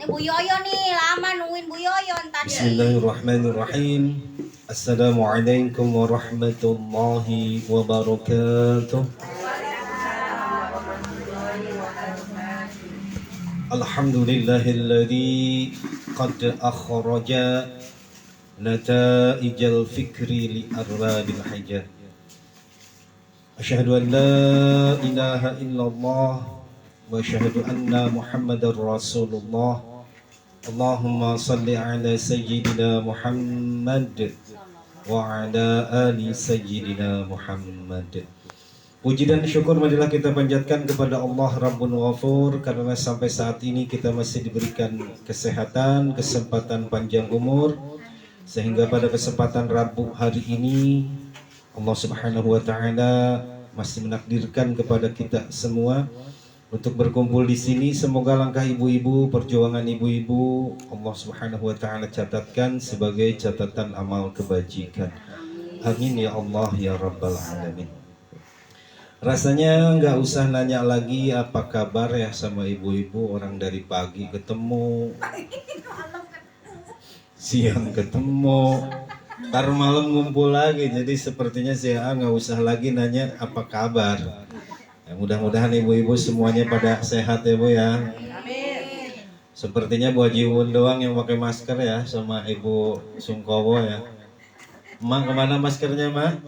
Ini Bu Yoyo nih, lama nungguin Bu Yoyo tadi. Bismillahirrahmanirrahim. Assalamualaikum warahmatullahi wabarakatuh. Alhamdulillahilladzi qad akhraja nataijal fikri li arbabil hajah. Asyhadu an la ilaha illallah wa asyhadu anna Muhammadar Rasulullah. Allahumma salli ala sayyidina Muhammad wa ala ali sayyidina Muhammad. Puji dan syukur marilah kita panjatkan kepada Allah Rabbun Ghafur, karena sampai saat ini kita masih diberikan kesehatan, kesempatan panjang umur, sehingga pada kesempatan Rabu hari ini Allah Subhanahu wa taala masih menakdirkan kepada kita semua untuk berkumpul di sini. Semoga langkah ibu-ibu, perjuangan ibu-ibu Allah Subhanahu wa taala catatkan sebagai catatan amal kebajikan. Amin ya Allah ya Rabbal alamin. Rasanya nggak usah nanya lagi apa kabar ya sama ibu-ibu, orang dari pagi ketemu, siang ketemu, ntar malam ngumpul lagi. Jadi sepertinya saya nggak usah lagi nanya apa kabar. Ya, mudah-mudahan ibu-ibu semuanya pada sehat ya Bu ya. Amin. Sepertinya Bu Haji Uun doang yang pakai masker ya, sama Ibu Sungkowo ya. Mak kemana maskernya Mak?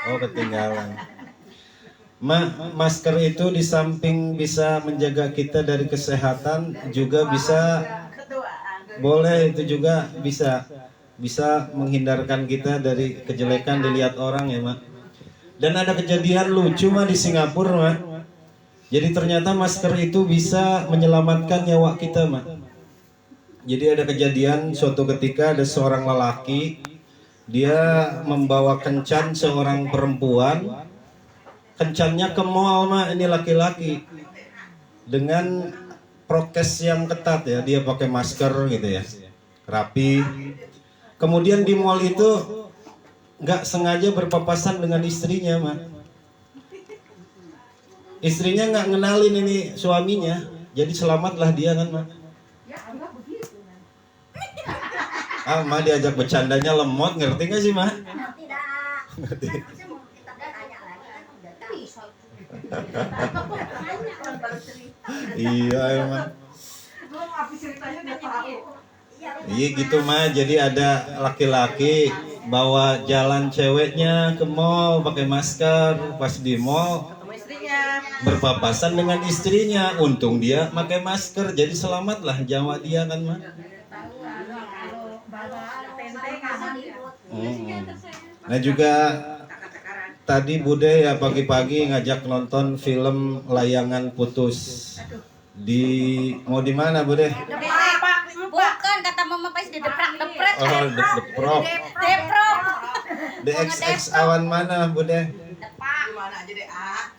Oh ketinggalan. Mak, masker itu di samping bisa menjaga kita dari kesehatan, juga bisa, boleh itu juga bisa menghindarkan kita dari kejelekan dilihat orang ya Mak. Dan ada kejadian lucu Mak di Singapura Mak. Jadi ternyata masker itu bisa menyelamatkan nyawa kita Mak. Jadi ada kejadian suatu ketika ada seorang lelaki, dia membawa kencan seorang perempuan. Kencannya ke mall Mak, ini laki-laki, dengan prokes yang ketat ya, dia pakai masker gitu ya, rapi. Kemudian di mall itu nggak sengaja berpapasan dengan istrinya Mak. Istrinya nggak ngenalin ini suaminya, jadi selamatlah dia kan Mak. Mak diajak bercandanya lemot, ngerti nggak sih Mak? Ngerti. Iya emang. Iya gitu mah. Jadi ada laki-laki bawa jalan ceweknya ke mall pakai masker, pas di mall berpapasan dengan istrinya. Untung dia pakai masker, jadi selamatlah nyawa dia kan mah. Nah juga tadi Bude ya pagi-pagi ngajak nonton film Layangan Putus. Mau di mana Bude? Bukan, kata Mama Pais di deprak. Oh, Deprok. DXX awan mana Bude?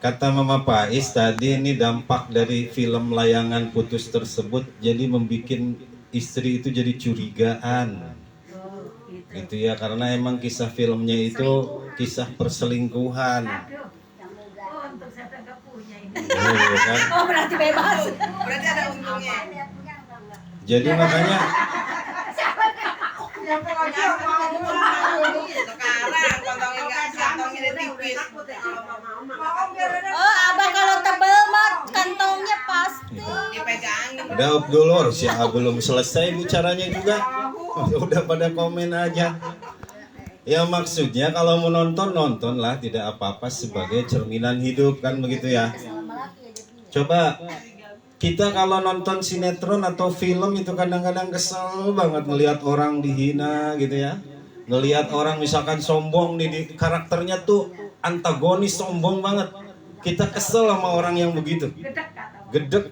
Kata Mama Pais tadi ini dampak dari film Layangan Putus tersebut, jadi membuat istri itu jadi curigaan. Gitu ya, karena emang kisah filmnya itu kisah perselingkuhan. Kan? Oh berarti bebas. Berarti ada untungnya. Jadi makanya Sekarang kantongnya tipis. Oh abah kalau tebel mah kantongnya pasti. Dipegang. udah dulu sih belum selesai bicaranya juga. Udah pada komen aja. Ya maksudnya kalau mau nonton lah, tidak apa-apa sebagai cerminan hidup kan begitu ya. Coba kita kalau nonton sinetron atau film itu kadang-kadang kesel banget ngelihat orang dihina gitu ya. Ngelihat orang misalkan sombong nih, karakternya tuh antagonis sombong banget. Kita kesel sama orang yang begitu. Gedek.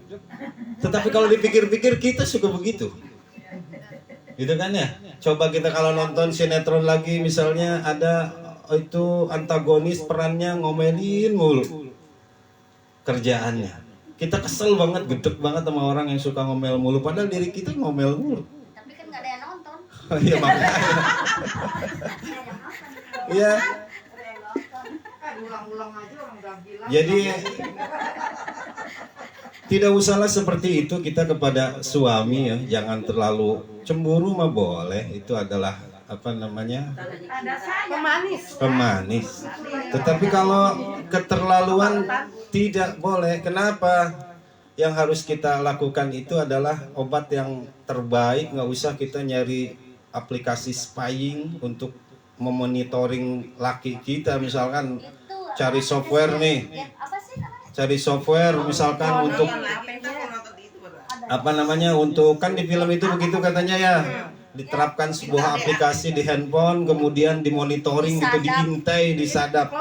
Tetapi kalau dipikir-pikir kita suka begitu. Gitu kan ya. Coba kita kalau nonton sinetron lagi misalnya ada itu antagonis perannya ngomelin mulu kerjaannya. Kita kesel banget, gedek banget sama orang yang suka ngomel mulu, padahal diri kita ngomel mulu. Tapi kan nggak ada yang nonton. Iya makanya. Iya. Ulang-ulang aja orang udah bilang. Jadi Tidak usahlah seperti itu kita kepada suami ya, jangan terlalu cemburu mah boleh, itu adalah apa namanya? Pemanis. Tetapi kalau keterlaluan tidak boleh. Kenapa? Yang harus kita lakukan itu adalah obat yang terbaik, nggak usah kita nyari aplikasi spying untuk memonitoring laki kita, misalkan cari software nih. Cari software misalkan untuk apa namanya, untuk kan di film itu begitu katanya ya, diterapkan sebuah aplikasi di handphone kemudian dimonitoring gitu, diintai, disadap.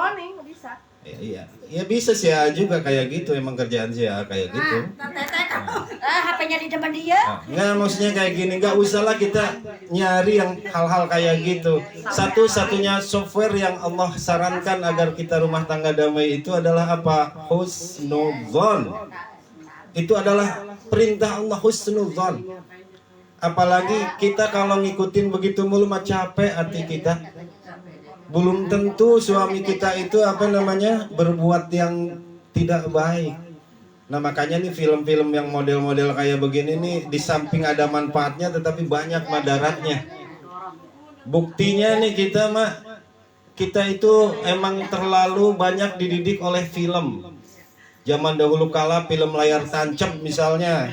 Iya, ya bisa sih ya juga kayak gitu, emang kerjaan sih ya kayak gitu. HP-nya di depan dia. Nggak, maksudnya kayak gini, nggak usahlah kita nyari yang hal-hal kayak gitu. Satu-satunya software yang Allah sarankan agar kita rumah tangga damai itu adalah apa? Husnudzon. Itu adalah perintah Allah, husnudzon. Apalagi kita kalau ngikutin begitu mulu mah capek hati kita. Belum tentu suami kita itu apa namanya berbuat yang tidak baik. Nah makanya nih film-film yang model-model kayak begini nih, di samping ada manfaatnya tetapi banyak madaratnya. Buktinya nih kita itu emang terlalu banyak dididik oleh film. Zaman dahulu kala film layar tancap misalnya.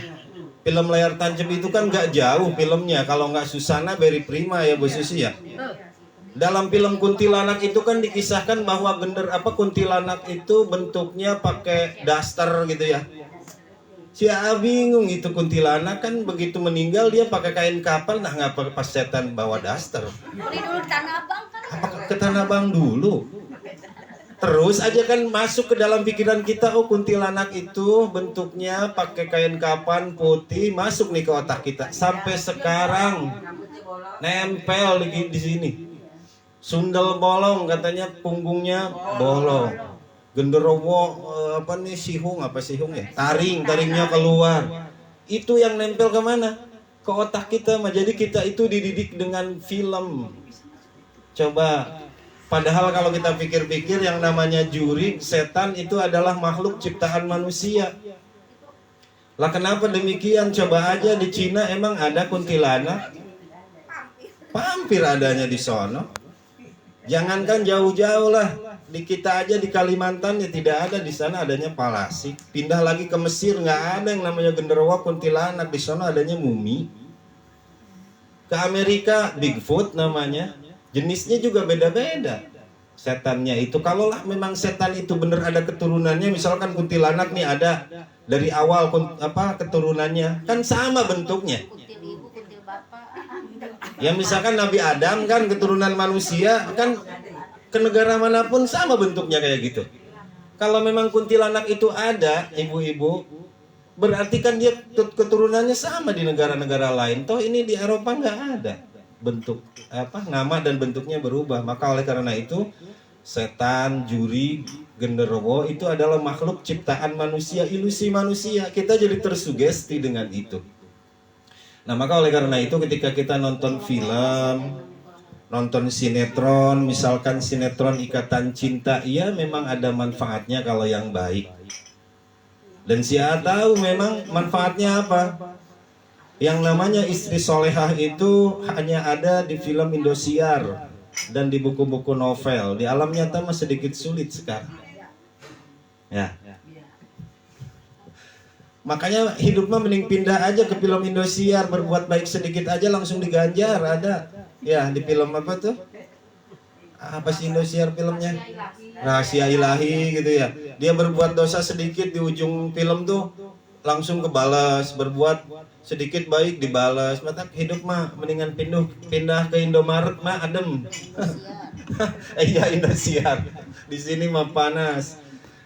Film layar tancap itu kan gak jauh filmnya, kalau nggak Susana Berry Prima ya Bu Susi ya. Dalam film kuntilanak itu kan dikisahkan bahwa kuntilanak itu bentuknya pakai daster gitu ya. Si bingung itu kuntilanak kan begitu meninggal dia pakai kain kapal, nah ngapa pas setan bawa daster? Beli dulu di Tanah Abang kan. Apa ke Tanah Abang dulu? Terus aja kan masuk ke dalam pikiran kita, oh kuntilanak itu bentuknya pakai kain kapan putih, masuk nih ke otak kita. Sampai sekarang nempel di sini. Sundel bolong katanya, punggungnya bolong. Genderowo sihung ya? Taringnya keluar. Itu yang nempel ke mana? Ke otak kita. Jadi kita itu dididik dengan film. Coba, padahal kalau kita pikir-pikir yang namanya juri, setan itu adalah makhluk ciptaan manusia. Lah kenapa demikian? Coba aja di Cina emang ada kuntilanak. Pampir adanya di sono. Jangankan jauh-jauh lah, di kita aja di Kalimantan ya tidak ada, di sana adanya palasik. Pindah lagi ke Mesir nggak ada yang namanya genderuwo kuntilanak, di sana adanya mumi. Ke Amerika Bigfoot namanya, jenisnya juga beda-beda. Setannya itu, kalaulah memang setan itu benar ada keturunannya, misalkan kuntilanak nih ada dari awal keturunannya kan sama bentuknya. Ya misalkan Nabi Adam kan keturunan manusia kan, ke negara manapun sama bentuknya kayak gitu. Kalau memang kuntilanak itu ada, ibu-ibu, berarti kan dia keturunannya sama di negara-negara lain. Toh ini di Eropa nggak ada bentuk nama dan bentuknya berubah. Maka oleh karena itu setan, juri, genderuwo itu adalah makhluk ciptaan manusia, ilusi manusia. Kita jadi tersugesti dengan itu. Nah maka oleh karena itu ketika kita nonton film, nonton sinetron, misalkan sinetron Ikatan Cinta, iya memang ada manfaatnya kalau yang baik. Dan tahu memang manfaatnya apa. Yang namanya istri solehah itu hanya ada di film Indosiar dan di buku-buku novel. Di alam nyata mah sedikit sulit sekarang. Ya. Makanya hidup mah mending pindah aja ke film Indosiar, berbuat baik sedikit aja langsung diganjar. Ada ya di film apa tuh? Apa sih Indosiar filmnya? Rahasia Ilahi gitu ya. Dia berbuat dosa sedikit di ujung film tuh langsung kebalas, berbuat sedikit baik dibalas. Mata hidup mah mendingan pindah ke Indomaret mah adem. Iya Indosiar. Di sini mah panas.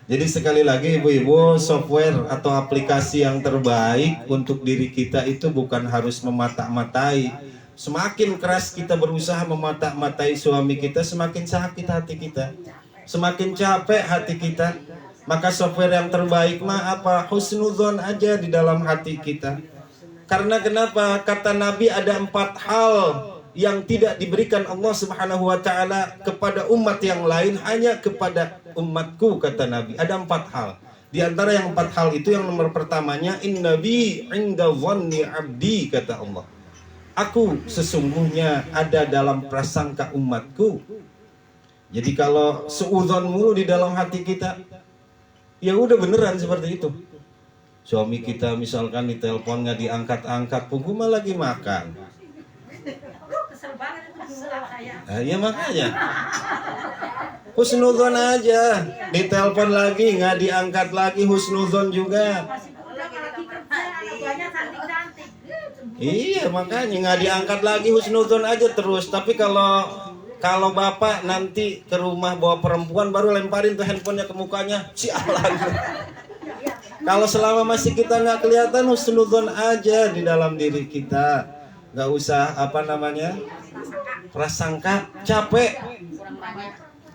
Jadi sekali lagi ibu-ibu, software atau aplikasi yang terbaik untuk diri kita itu bukan harus memata-matai. Semakin keras kita berusaha memata-matai suami kita, semakin sakit hati kita, semakin capek hati kita. Maka software yang terbaik mah apa? Husnudzon aja di dalam hati kita. Karena kenapa? Kata Nabi ada 4 hal yang tidak diberikan Allah Subhanahu wa taala kepada umat yang lain, hanya kepada umatku, kata Nabi. Ada 4 hal. Di antara yang 4 hal itu, yang nomor pertamanya, innabi inda dhanni abdi, kata Allah. Aku sesungguhnya ada dalam prasangka umatku. Jadi kalau suudzon mulu di dalam hati kita, ya udah beneran seperti itu. Suami kita misalkan ditelepon nggak diangkat-angkat, punggu mah lagi makan. Ya makanya husnudzon aja, ditelepon lagi nggak diangkat lagi, husnudzon juga. Iya makanya nggak diangkat lagi, husnudzon aja terus. Tapi kalau bapak nanti ke rumah bawa perempuan, baru lemparin tuh handphonenya ke mukanya, sialan. Kalau selama masih kita nggak kelihatan, husnudzon aja di dalam diri kita, nggak usah prasangka. Capek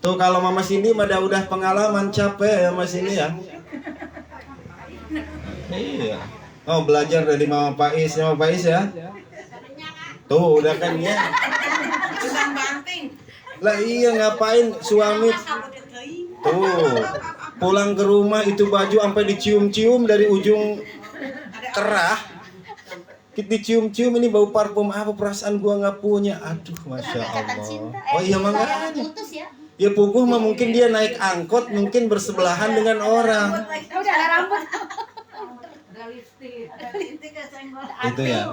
tuh kalau Mama Cindy udah pengalaman, capek ya Mas Cindy ya. Iya. Oh, belajar dari Mama Pais ya. Tuh udah kan ya. Sedang banting. Lah iya, ngapain suami tuh pulang ke rumah itu baju sampai dicium-cium dari ujung kerah. Dicium-cium, ini bau parfum apa, perasaan gua nggak punya. Aduh, masya Allah. Oh iya makanya. Ya puguh mah mungkin dia naik angkot, mungkin bersebelahan dengan orang. Itu ya.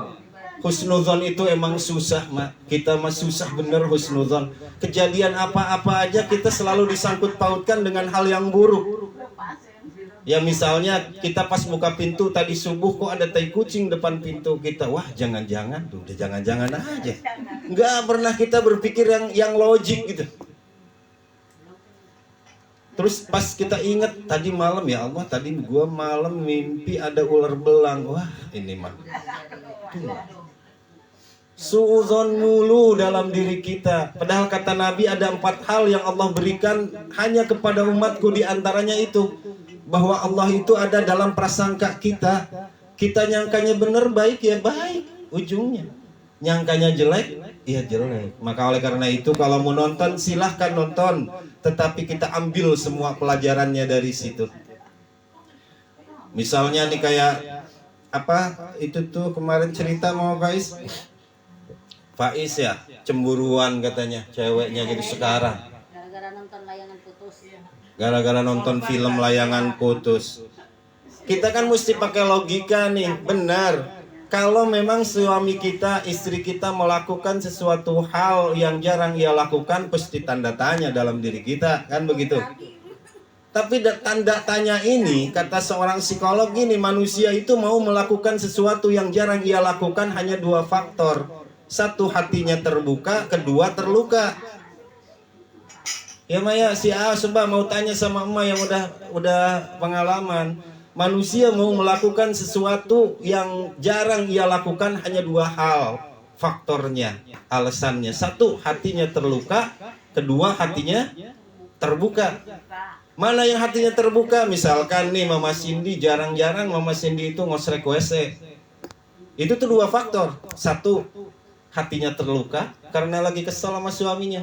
Husnudzon itu emang susah, Mak. Kita mah susah bener husnudzon. Kejadian apa-apa aja kita selalu disangkut pautkan dengan hal yang buruk. Ya misalnya kita pas buka pintu tadi subuh kok ada tai kucing depan pintu kita. Wah, jangan-jangan tuh, udah jangan-jangan aja. Nggak pernah kita berpikir yang logik gitu. Terus pas kita ingat tadi malam, ya Allah, tadi gua malam mimpi ada ular belang. Wah, ini mah suudzon mulu dalam diri kita. Padahal kata Nabi ada 4 hal yang Allah berikan hanya kepada umatku, di antaranya itu bahwa Allah itu ada dalam prasangka kita. Kita nyangkanya benar, baik ya baik ujungnya. Nyangkanya jelek, ya jelek. Maka oleh karena itu kalau mau nonton silahkan nonton, tetapi kita ambil semua pelajarannya dari situ. Misalnya nih kayak apa itu tuh kemarin cerita sama Faiz ya, cemburuan katanya ceweknya gitu sekarang. Gara-gara nonton layangan putus. Gara-gara nonton film layangan putus. Kita kan mesti pakai logika nih, benar. Kalau memang suami kita, istri kita melakukan sesuatu hal yang jarang ia lakukan, pasti tanda tanya dalam diri kita, kan begitu? Tapi tanda tanya ini, kata seorang psikolog gini, manusia itu mau melakukan sesuatu yang jarang ia lakukan hanya 2 faktor. 1, hatinya terbuka, 2, terluka. Ya Maya, si A coba mau tanya sama emak yang udah pengalaman. Manusia mau melakukan sesuatu yang jarang ia lakukan hanya 2 hal faktornya, alasannya. 1, hatinya terluka, 2, hatinya terbuka. Mana yang hatinya terbuka? Misalkan nih Mama Cindy, jarang-jarang Mama Cindy itu ngosrek WC. Itu tuh 2 faktor. 1, hatinya terluka karena lagi kesel sama suaminya.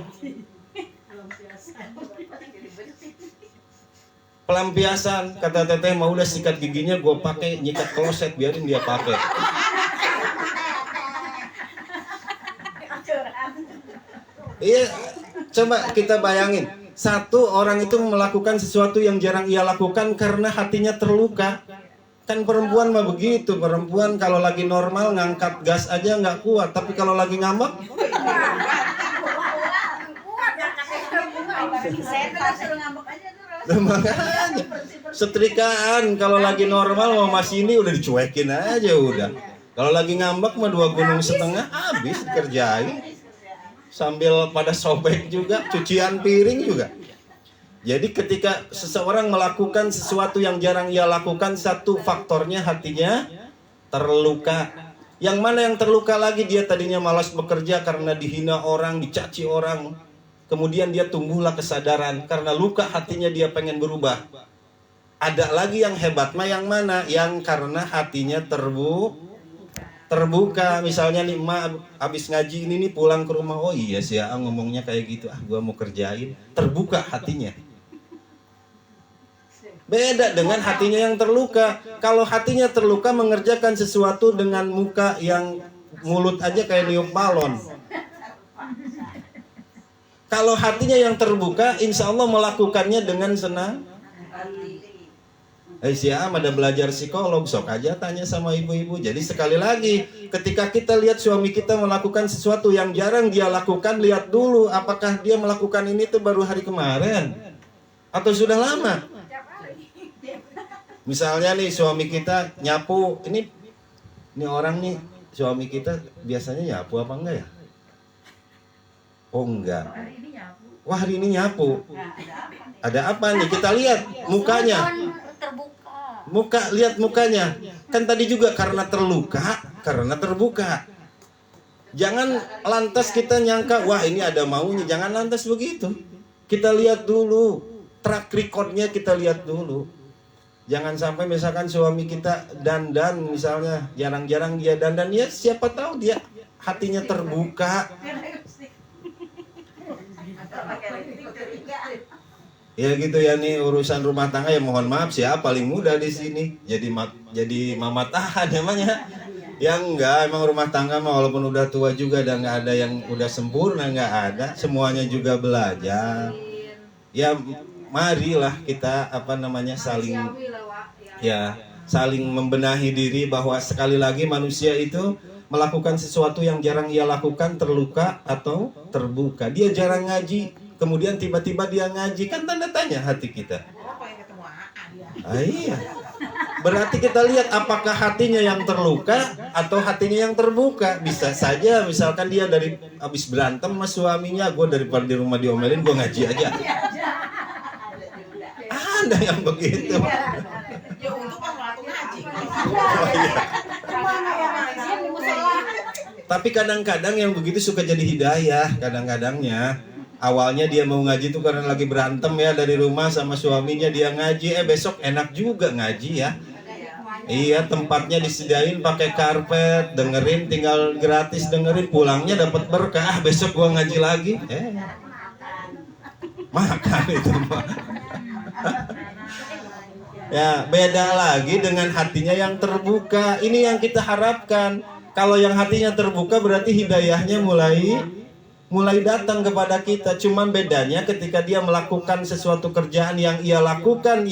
Pelampiasan, kata teteh, mau udah sikat giginya gue pakai nyikat kloset, biarin dia pakai. Iya, coba kita bayangin. 1, orang itu melakukan sesuatu yang jarang ia lakukan karena hatinya terluka. Kan perempuan mah begitu, perempuan kalau lagi normal ngangkat gas aja nggak kuat, tapi kalau lagi ngambek makanya setrikaan kalau lagi normal sama Mas ini udah dicuekin aja udah. Kalau lagi ngambek mah 2,5 gunung habis dikerjain. Sambil pada sobek juga, cucian piring juga. Jadi ketika seseorang melakukan sesuatu yang jarang ia lakukan, 1 faktornya hatinya terluka. Yang mana yang terluka lagi, dia tadinya malas bekerja karena dihina orang, dicaci orang. Kemudian dia tumbuhlah kesadaran karena luka hatinya dia pengen berubah. Ada lagi yang hebat mah yang mana? Yang karena hatinya terbuka. Misalnya nih emak habis ngaji ini nih pulang ke rumah, oh iya sih ya ngomongnya kayak gitu, gua mau kerjain. Terbuka hatinya. Beda dengan hatinya yang terluka. Kalau hatinya terluka mengerjakan sesuatu dengan muka yang mulut aja kayak niup balon. Kalau hatinya yang terbuka, insya Allah melakukannya dengan senang. Siam ada belajar psikolog, sok aja tanya sama ibu-ibu. Jadi sekali lagi, ketika kita lihat suami kita melakukan sesuatu yang jarang dia lakukan, lihat dulu apakah dia melakukan ini tuh baru hari kemarin atau sudah lama. Misalnya nih suami kita nyapu, ini orang nih suami kita biasanya nyapu apa enggak ya? Oh enggak. Wah hari ini nyapu. Ada apa nih? Kita lihat mukanya. Lihat mukanya. Kan tadi juga karena terluka, karena terbuka. Jangan lantas kita nyangka, wah ini ada maunya. Jangan lantas begitu. Kita lihat dulu, track recordnya kita lihat dulu. Jangan sampai misalkan suami kita dandan misalnya, jarang-jarang dia dandan, ya siapa tahu dia hatinya terbuka. Ya gitu ya nih urusan rumah tangga ya mohon maaf siapa paling muda di sini. Jadi mama tahan namanya. Ya enggak, emang rumah tangga mah walaupun udah tua juga dan nggak ada yang udah sempurna, nggak ada. Semuanya juga belajar. Ya marilah kita saling membenahi diri bahwa sekali lagi manusia itu melakukan sesuatu yang jarang ia lakukan, terluka atau terbuka. Dia jarang ngaji, kemudian tiba-tiba dia ngaji, kan tanda tanya hati kita. Iya. Berarti kita lihat apakah hatinya yang terluka atau hatinya yang terbuka. Bisa saja misalkan dia dari habis berantem sama suaminya, gue daripada di rumah diomelin, gue ngaji aja. Ada yang begitu. Ya untuk ngaji. Oh, iya. Tapi kadang-kadang yang begitu suka jadi hidayah. Kadang-kadangnya awalnya dia mau ngaji tuh karena lagi berantem ya dari rumah sama suaminya, dia ngaji. Besok enak juga ngaji ya. Iya, tempatnya disediain pakai karpet, dengerin tinggal gratis dengerin, pulangnya dapat berkah. Besok gua ngaji lagi. Makan itu mah. Ya, beda lagi dengan hatinya yang terbuka. Ini yang kita harapkan. Kalau yang hatinya terbuka berarti hidayahnya mulai datang kepada kita. Cuman bedanya ketika dia melakukan sesuatu kerjaan yang ia lakukan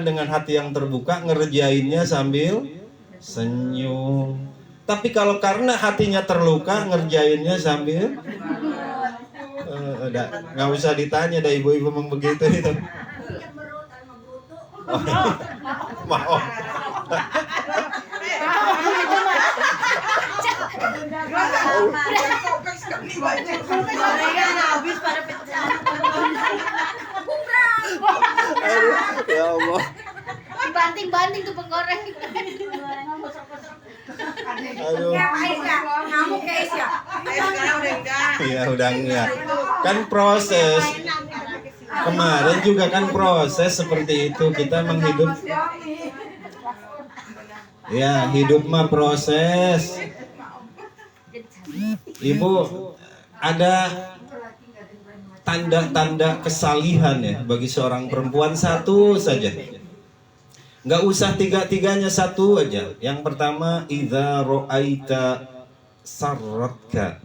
dengan hati yang terbuka, ngerjainnya sambil senyum. Tapi kalau karena hatinya terluka, ngerjainnya sambil nggak usah ditanya, dah ibu-ibu memang begitu itu. Oh, mau. Ya Allah. Dibanting-banting tuh penggoreng. Aduh. Ngamuk guys ya. Sekarang udah enggak. Iya udah enggak. Kan proses. Kemarin juga kan proses seperti itu, kita menghidup. Ya, hidup mah proses. Ibu, ada tanda-tanda kesalihan ya bagi seorang perempuan, satu saja. Nggak usah tiga-tiganya, satu aja. Yang pertama, idza ra'aita sarratka.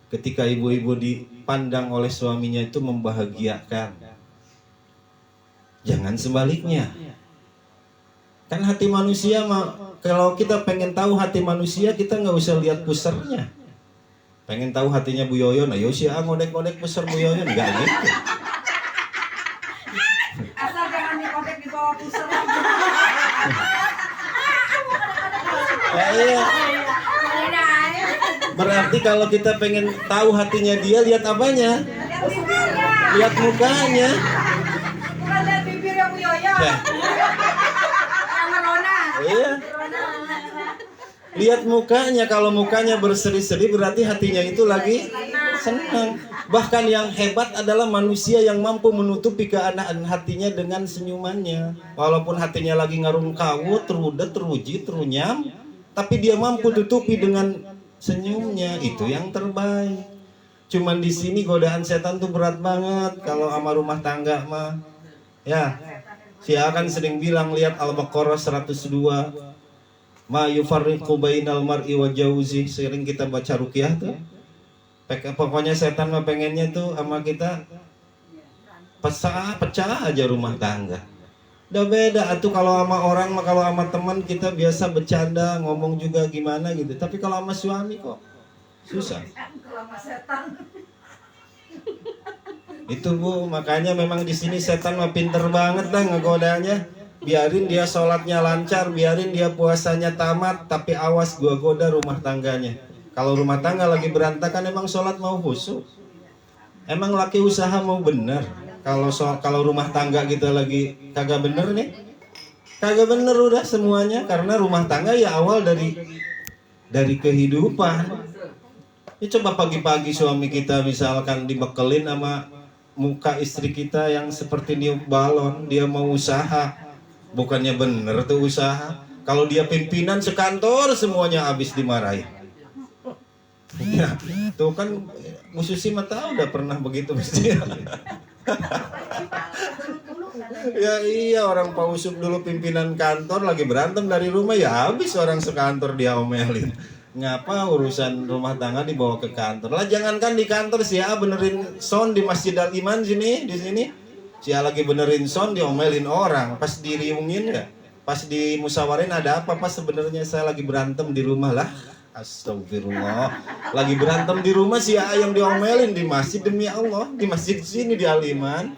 Ketika ibu-ibu dipandang oleh suaminya itu membahagiakan. Jangan sebaliknya. Kan hati manusia mah, kalau kita pengen tahu hati manusia, kita nggak usah lihat pusernya. Pengen tahu hatinya Bu Yoyon, ayo sih ngodek-ngodek puser Bu Yoyon, nggak gitu. Asal jangan dikodek di bawah pusat. Ya, iya. Berarti kalau kita pengen tahu hatinya dia, lihat apanya? Lihat mukanya. Bukan lihat bibir yang Bu Yoyo. Ya. Sama Rona. Iya. Lihat mukanya, kalau mukanya berseri-seri berarti hatinya itu lagi senang. Bahkan yang hebat adalah manusia yang mampu menutupi keadaan hatinya dengan senyumannya. Walaupun hatinya lagi ngarung kawut, terudet, teruji, terunyam, tapi dia mampu tutupi dengan senyumnya. Itu yang terbaik. Cuman di sini godaan setan tuh berat banget kalau sama rumah tangga mah. Ya. Si A kan sering bilang, lihat Al-Baqarah 102, ma yufarriqu bainal mar'i wa jauzi. Sering kita baca ruqyah tuh. Pokoknya setan mah pengennya tuh sama kita pecah aja rumah tangga. Udah beda atuh kalau sama orang mah, kalau sama teman kita biasa bercanda, ngomong juga gimana gitu. Tapi kalau sama suami kok susah. Itu Bu, makanya memang di sini setan mah pinter banget lah ngegodanya. Biarin dia sholatnya lancar, biarin dia puasanya tamat, tapi awas gua goda rumah tangganya. Kalau rumah tangga lagi berantakan, emang sholat mau khusyuk? Emang laki usaha mau bener? Kalau rumah tangga kita lagi kagak bener nih, kagak bener udah semuanya. Karena rumah tangga ya awal dari kehidupan. Ya coba pagi-pagi suami kita misalkan dibekelin sama muka istri kita yang seperti niup balon, dia mau usaha, bukannya bener tuh usaha. Kalau dia pimpinan sekantor semuanya habis dimarahin. Ya, tuh kan Bu Susi mah tahu udah pernah begitu mesti. Ya iya, orang Pak Usuk dulu pimpinan kantor lagi berantem dari rumah, ya habis orang sekantor dia omelin. Ngapa urusan rumah tangga dibawa ke kantor? Lah jangankan di kantor, si A benerin sound di Masjid Al Iman sini, di sini. Si A lagi benerin sound diomelin orang, pas diriungin ya. Pas dimusawarin, ada apa Pas sebenarnya saya lagi berantem di rumah. Lah astagfirullah, lagi berantem di rumah si A yang diomelin di masjid, demi Allah, di masjid sini di Al Iman.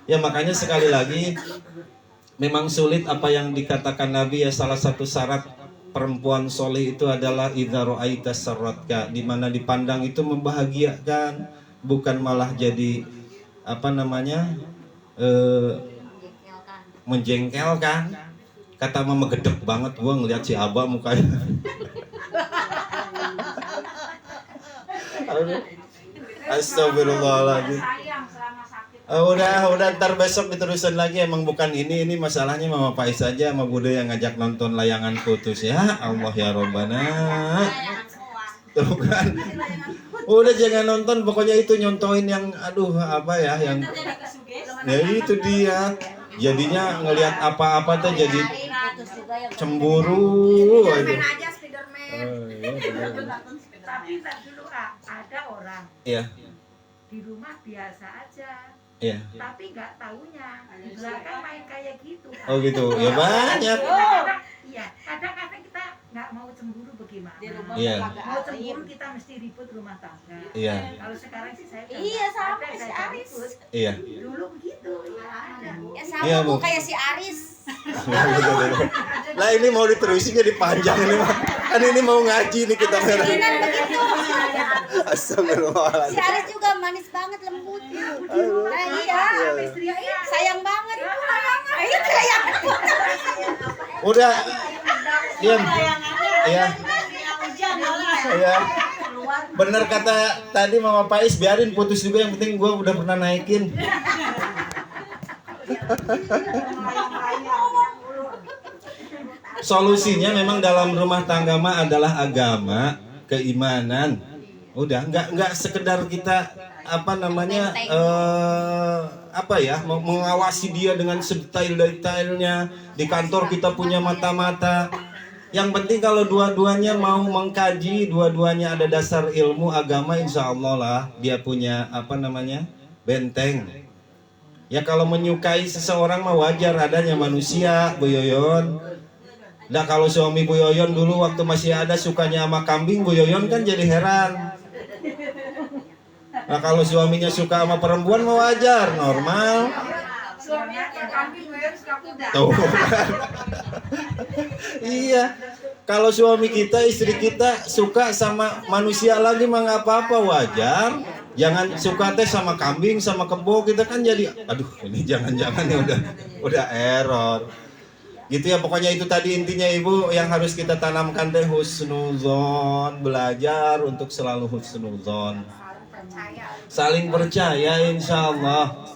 Ya makanya sekali lagi memang sulit apa yang dikatakan Nabi ya, salah satu syarat perempuan soleh itu adalah idza ra'aita sarratka, di mana dipandang itu membahagiakan, bukan malah jadi apa namanya menjengkelkan. Kata mama gedek banget gua ngeliat si Abah mukanya. Astagfirullahaladzim. Udah ntar besok diterusin lagi. Emang bukan ini masalahnya Mama Pais saja sama Bude yang ngajak nonton layangan putus. Ya Allah ya Robbana. Tuh kan. Udah jangan nonton, pokoknya itu nyontohin yang aduh apa ya yang ya itu dia. Jadinya ngelihat apa-apa tuh jadi cemburu aja. Tapi dulu ada orang di rumah biasa aja. Iya. Tapi nggak taunya di belakang main kayak gitu. Oh gitu, ya banyak. Iya, kadang-kadang kita nggak mau cemburu bagaimana? Iya. Mau cemburu kita mesti ribut rumah tangga. Iya. Kalau sekarang sih saya Iya, sama ada, si saya Aris. ribut. Iya. Dulu begitu, ya ada. Ya sama Iya, Bu Bu. kayak si Aris. Lah ini mau diterusin jadi panjang ini mah. Kan ini mau ngaji nih kita merah. Begitu. Si Astagfirullahaladzim. Aris juga manis banget, lembut. Nah, iya. Sayang banget. Ayo sayang. Udah. Diam. Iya. Iya. Bener kata tadi Mama Pais, biarin putus juga, yang penting gua udah pernah naikin. Solusinya memang dalam rumah tangga mah adalah agama, keimanan. Udah nggak sekedar kita apa namanya mengawasi dia dengan sedetail-detailnya. Di kantor kita punya mata-mata. Yang penting kalau dua-duanya mau mengkaji, dua-duanya ada dasar ilmu agama, insya Allah lah dia punya apa namanya benteng. Ya kalau menyukai seseorang mah wajar, adanya manusia, Bu Yoyon. Nah kalau suami Bu Yoyon dulu waktu masih ada sukanya sama kambing, Bu Yoyon kan jadi heran. Nah kalau suaminya suka sama perempuan mah wajar, normal. Suaminya kambing, suka kuda. Tuh kan. Iya. Kalau suami kita, istri kita suka sama manusia lagi mah nggak apa-apa, wajar. Jangan suka teh sama kambing, sama kebo, kita kan jadi aduh ini jangan-jangan ya udah error. Gitu ya, pokoknya itu tadi intinya Ibu yang harus kita tanamkan teh husnuzon, belajar untuk selalu husnuzon. Saling percaya insya Allah.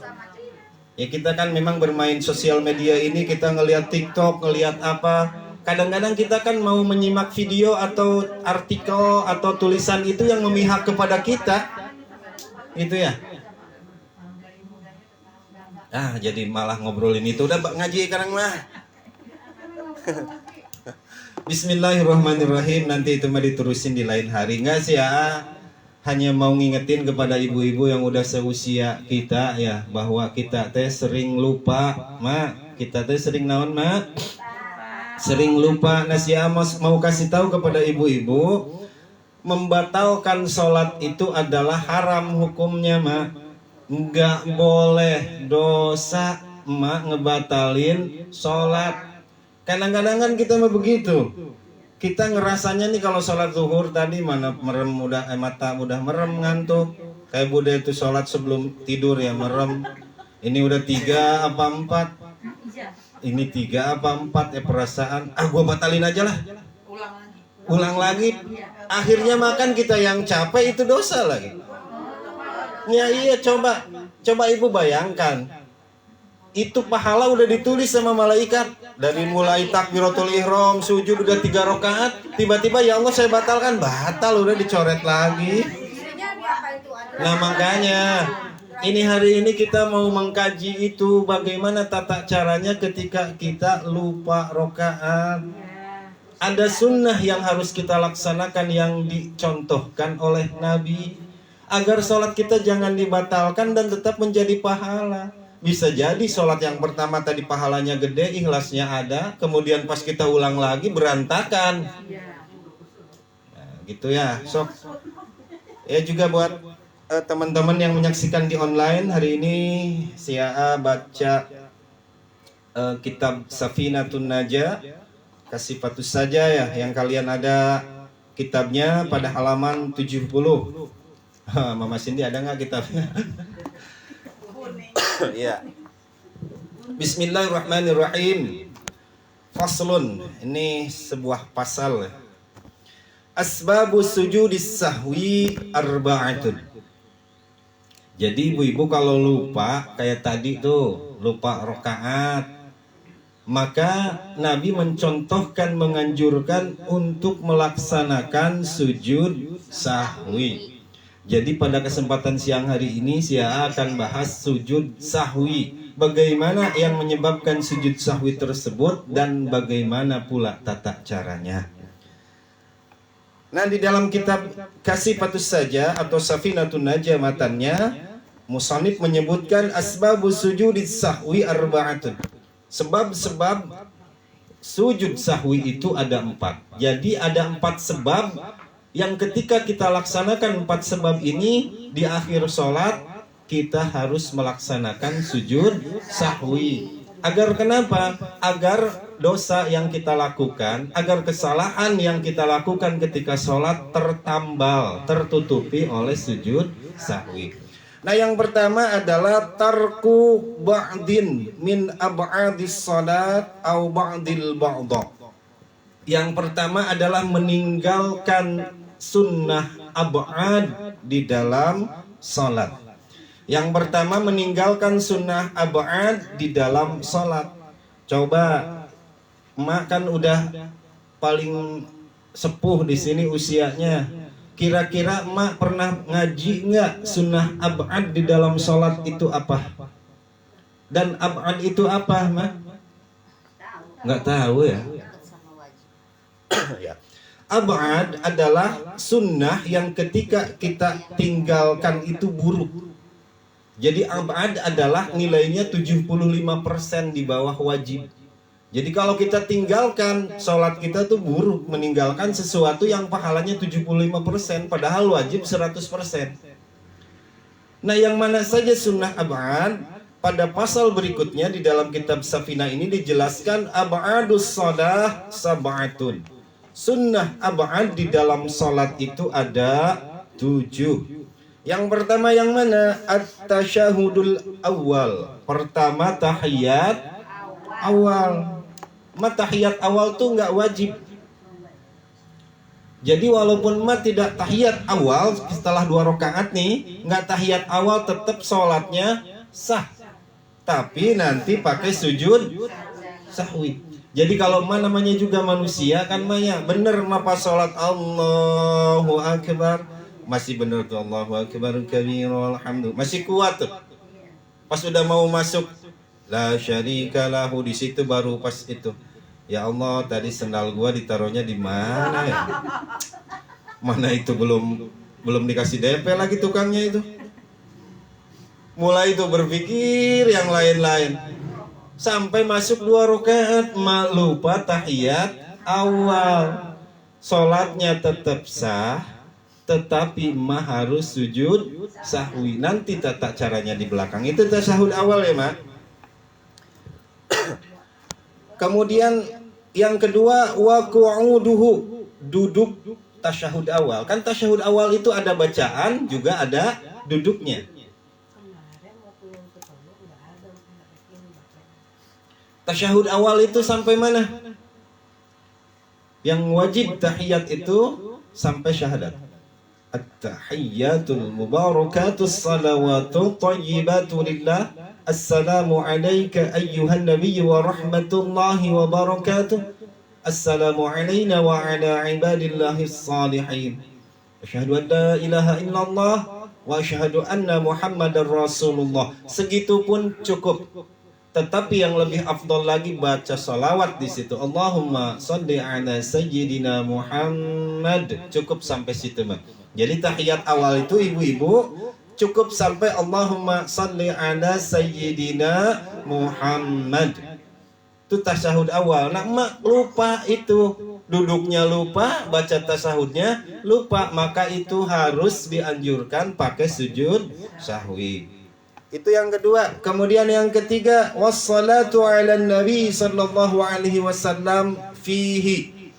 Ya kita kan memang bermain sosial media ini, kita ngelihat TikTok, ngelihat apa. Kadang-kadang kita kan mau menyimak video atau artikel atau tulisan itu yang memihak kepada kita. Gitu ya. Jadi malah ngobrolin itu. Udah ngaji sekarang mah. Bismillahirrahmanirrahim. Nanti itu mah diterusin di lain hari. Enggak sih ya. Hanya mau ngingetin kepada ibu-ibu yang udah seusia kita ya, bahwa kita teh sering lupa, Mak. Kita teh sering naon, Mak? Sering lupa. Nah, si Amos mau kasih tahu kepada ibu-ibu, membatalkan sholat itu adalah haram hukumnya, Mak. Enggak boleh, dosa, Mak, ngebatalin sholat. Kadang-kadang kan kita mah begitu. Kita ngerasanya nih kalau sholat zuhur tadi mana merem mata udah merem ngantuk. Kayak Bude itu sholat sebelum tidur ya merem. Ini udah 3 apa 4? Ini 3 apa 4 ya perasaan. Gua batalin aja lah. Ulang lagi. Akhirnya makan kita yang capek itu dosa lagi. Ya iya, coba ibu bayangkan. Itu pahala udah ditulis sama malaikat. Dari mulai takbiratul ihram, sujud udah 3 rakaat, tiba-tiba ya Allah saya batalkan, batal udah dicoret lagi. Nah makanya ini hari ini kita mau mengkaji itu bagaimana tata caranya ketika kita lupa rakaat. Ada sunnah yang harus kita laksanakan yang dicontohkan oleh Nabi agar sholat kita jangan dibatalkan dan tetap menjadi pahala. Bisa jadi sholat yang pertama tadi pahalanya gede, ikhlasnya ada, kemudian pas kita ulang lagi berantakan. Nah, gitu ya. Sok. Ya juga buat teman-teman yang menyaksikan di online hari ini, saya baca kitab Safinatun Najah. Kasih patus saja ya yang kalian ada kitabnya pada halaman 70. Mama Cindy ada nggak kitabnya? Ya. Bismillahirrahmanirrahim. Faslun. Ini sebuah pasal. Asbabus sujudis sahwi arba'atun. Jadi ibu-ibu kalau lupa kayak tadi tuh, lupa rakaat, maka Nabi mencontohkan, menganjurkan untuk melaksanakan sujud sahwi. Jadi pada kesempatan siang hari ini saya akan bahas sujud sahwi. Bagaimana yang menyebabkan sujud sahwi tersebut dan bagaimana pula tata caranya. Nah di dalam kitab Kasih Patus Saja atau Safinatun Najah matannya, musannif menyebutkan asbabus sujudis sahwi arba'atun. Sebab-sebab sujud sahwi itu ada 4. Jadi ada 4 sebab yang ketika kita laksanakan 4 sebab ini di akhir sholat kita harus melaksanakan sujud sahwi. Agar kenapa? Agar dosa yang kita lakukan, agar kesalahan yang kita lakukan ketika sholat tertambal, tertutupi oleh sujud sahwi. Nah yang pertama adalah tarku ba'din min ab'adis sholat au ba'dil ba'dah. Yang pertama adalah meninggalkan sunnah ab'ad di dalam sholat. Yang pertama meninggalkan sunnah ab'ad di dalam sholat. Coba, emak kan udah paling sepuh di sini usianya. Kira-kira emak pernah ngaji nggak sunnah ab'ad di dalam sholat itu apa? Dan ab'ad itu apa, emak? Nggak tahu ya. Ya. Ab'ad adalah sunnah yang ketika kita tinggalkan itu buruk. Jadi ab'ad adalah nilainya 75% di bawah wajib. Jadi kalau kita tinggalkan sholat kita tuh buruk, meninggalkan sesuatu yang pahalanya 75%, padahal wajib 100%. Nah yang mana saja sunnah ab'ad? Pada pasal berikutnya di dalam kitab Safina ini dijelaskan ab'adus shalah sab'atun. Sunnah ab'ad di dalam sholat itu ada 7. Yang pertama yang mana? At-tasyahudul awal. Pertama tahiyat awal. Tahiyat awal tuh nggak wajib. Jadi walaupun tidak tahiyat awal setelah 2 rakaat nih, nggak tahiyat awal tetap sholatnya sah. Tapi nanti pakai sujud sahwi. Jadi kalau namanya juga manusia kan Maya bener pas sholat Allahu Akbar masih bener tuh Allahu Akbar kabir walhamdulillah masih kuat tuh. Pas udah mau masuk la syarika lahu. Di situ baru pas itu. Ya Allah, tadi sendal gua ditaruhnya di mana ya? Mana itu belum dikasih DP lagi tukangnya itu. Mulai itu berpikir yang lain-lain. Sampai masuk 2 rakaat lupa tahiyat awal. Salatnya tetap sah, tetapi harus sujud sahwi. Nanti tata caranya di belakang. Itu tasyahud awal ya, Mak. Kemudian yang kedua wa qu'uduhu, duduk tasyahud awal. Kan tasyahud awal itu ada bacaan juga ada duduknya. Tasyahud awal itu sampai mana? Yang wajib tahiyat itu sampai syahadat. At-tahiyyatul mubarakatus salawatu thayyibatu lillah. Assalamu alayka ayyuhan nabiyyu wa rahmatullahi wa barakatuh. Assalamu alayna wa ala ibadillahis salihin. Asyhadu an la ilaha illallah wa asyhadu anna Muhammadar Rasulullah. Segitu pun cukup. Tetapi yang lebih afdal lagi baca salawat di situ. Allahumma shalli ala sayyidina Muhammad. Cukup sampai situ, Mak. Jadi tahiyat awal itu ibu-ibu cukup sampai Allahumma shalli ala sayyidina Muhammad. Itu tasyahud awal. Nah, Mak lupa itu. Duduknya lupa, baca tasyahudnya lupa. Maka itu harus dianjurkan pakai sujud sahwi. Itu yang kedua. Kemudian yang ketiga, wassalatu ala nabi sallallahu alaihi wasallam fihi.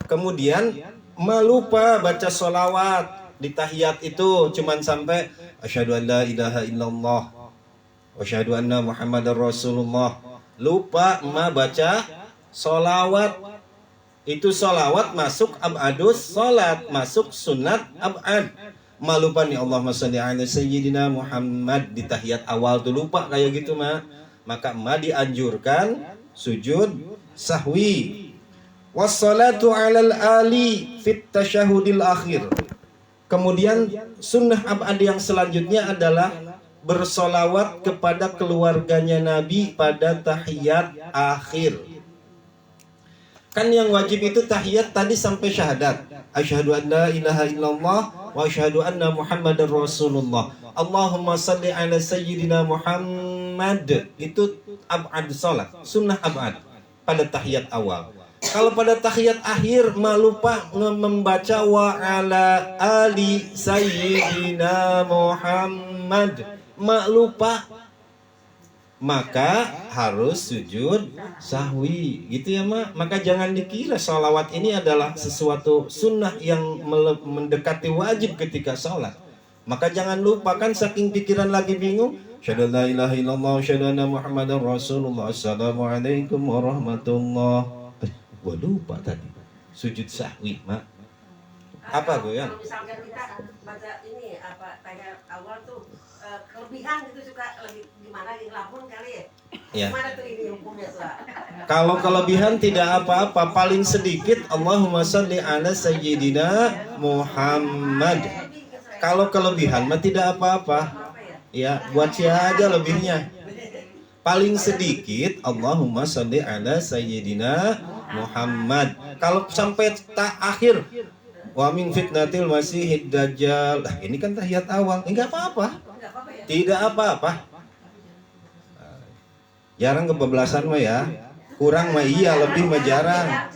Kemudian melupa baca sholawat di tahiyat itu, cuman sampai asyhadu an la ilaha illallah wa asyhadu anna Muhammadar Rasulullah. Lupa baca sholawat. Itu sholawat masuk abadus sholat, masuk sunat abad. Malupa nih Allahumma shalli ala sayyidina Muhammad di tahiyat awal tuh lupa kayak gitu, Mak. Maka dianjurkan sujud sahwi. Wassalatu 'alal ali fit tasyahudil akhir. Kemudian sunnah abad yang selanjutnya adalah bersolawat kepada keluarganya Nabi pada tahiyat akhir. Kan yang wajib itu tahiyat tadi sampai syahadat. Asyhadu an la ilaha illallah wa asyhadu anna Muhammadar Rasulullah. Allahumma shalli ala sayyidina Muhammad. Itu abad salat, sunnah abad pada tahiyat awal. Kalau pada tahiyat akhir lupa membaca wa ala ali sayyidina Muhammad, lupa, maka harus sujud sahwi gitu ya, Mak. Maka jangan dikira sholawat ini adalah sesuatu sunnah yang mendekati wajib ketika sholat. Maka jangan lupakan, saking pikiran lagi bingung. Asyhadu an la ilaha illallah, asyhadu anna Muhammadar Rasulullah. Assalamualaikum warahmatullahi. Gua lupa tadi sujud sahwi, Mak. Apa gue ya? Kalau misalkan kita baca ini tanya awal tuh kelebihan gitu suka lebih gimana ngelamun kali ya? Ya. Gimana tuh ini hukumnya, Sa? Kalau kelebihan tidak apa-apa, paling sedikit Allahumma shalli ala sayyidina Muhammad. Kalau kelebihan mah tidak apa-apa. Ya, buat siapa aja lebihnya. Paling sedikit Allahumma shalli ala sayyidina Muhammad. Kalau sampai akhir wa min fitnatil masihid dajjal. Nah, ini kan tahiyat awal. Enggak apa-apa. Tidak apa-apa. Jarang kebablasan mah ya. Kurang mah iya, lebih mah jarang.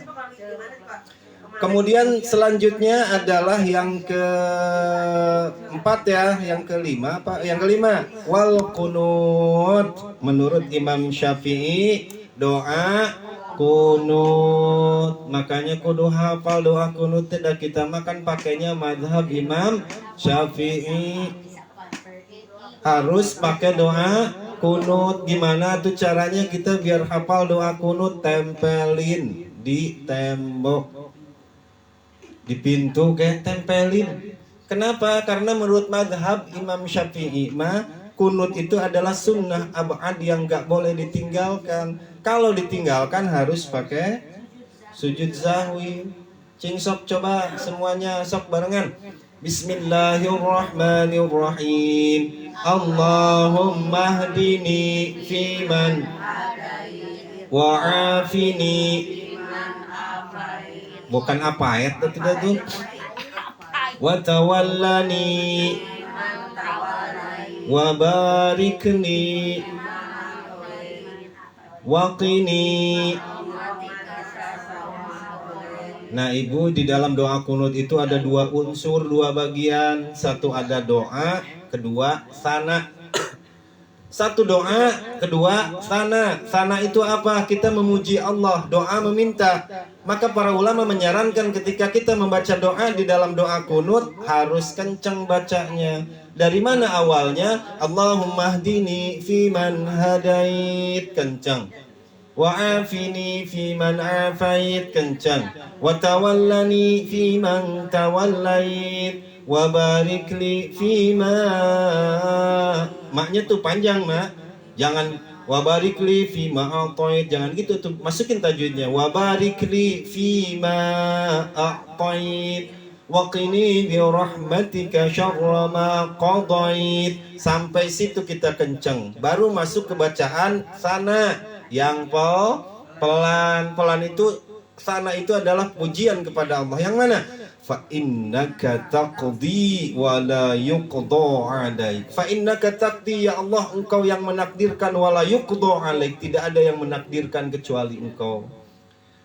Kemudian selanjutnya adalah yang keempat ya, yang kelima Pak, yang kelima wal qunut. Menurut Imam Syafi'i doa kunut. Makanya kudu hafal doa kunut. Tidak kita makan pakainya mazhab Imam Syafi'i. Harus pakai doa kunut. Gimana tuh caranya kita biar hafal doa kunut? Tempelin di tembok, di pintu kayak tempelin. Kenapa? Karena menurut mazhab Imam Syafi'i kunut itu adalah sunnah abad yang gak boleh ditinggalkan. Kalau ditinggalkan harus pakai sujud sahwi. Cing sok coba semuanya sok barengan. Bismillahirrahmanirrahim. Allahumma hdini fiman wa'afini. Bukan apa ayat itu tidak tuh. Wa tawallani wa barikni wa qini. Nah ibu, di dalam doa kunut itu ada dua unsur, dua bagian. Satu ada doa, kedua sana. Satu doa, kedua sana. Sana itu apa? Kita memuji Allah, doa meminta. Maka para ulama menyarankan ketika kita membaca doa di dalam doa kunut harus kencang bacanya. Dari mana awalnya? Allahumma hdini fiman hadait, kencang. Wa'afini fiman afait, kencang. Wa tawallani fiman tawallait. Wa barik li fima. Maknya tuh panjang, Mak. Jangan wa barik li fima a'tait, jangan gitu tuh. Masukin tajwidnya. Wa barik li fima a'tait. Wa qini bi rahmatika syarra ma qadait. Sampai situ kita kenceng. Baru masuk ke bacaan sana yang pelan. Pelan itu sana itu adalah pujian kepada Allah. Yang mana? Fa innaka taqdi wa la yuqda 'alaik. Fa innaka taqdi, ya Allah, engkau yang menakdirkan, wa la yuqda 'alaik, tidak ada yang menakdirkan kecuali engkau.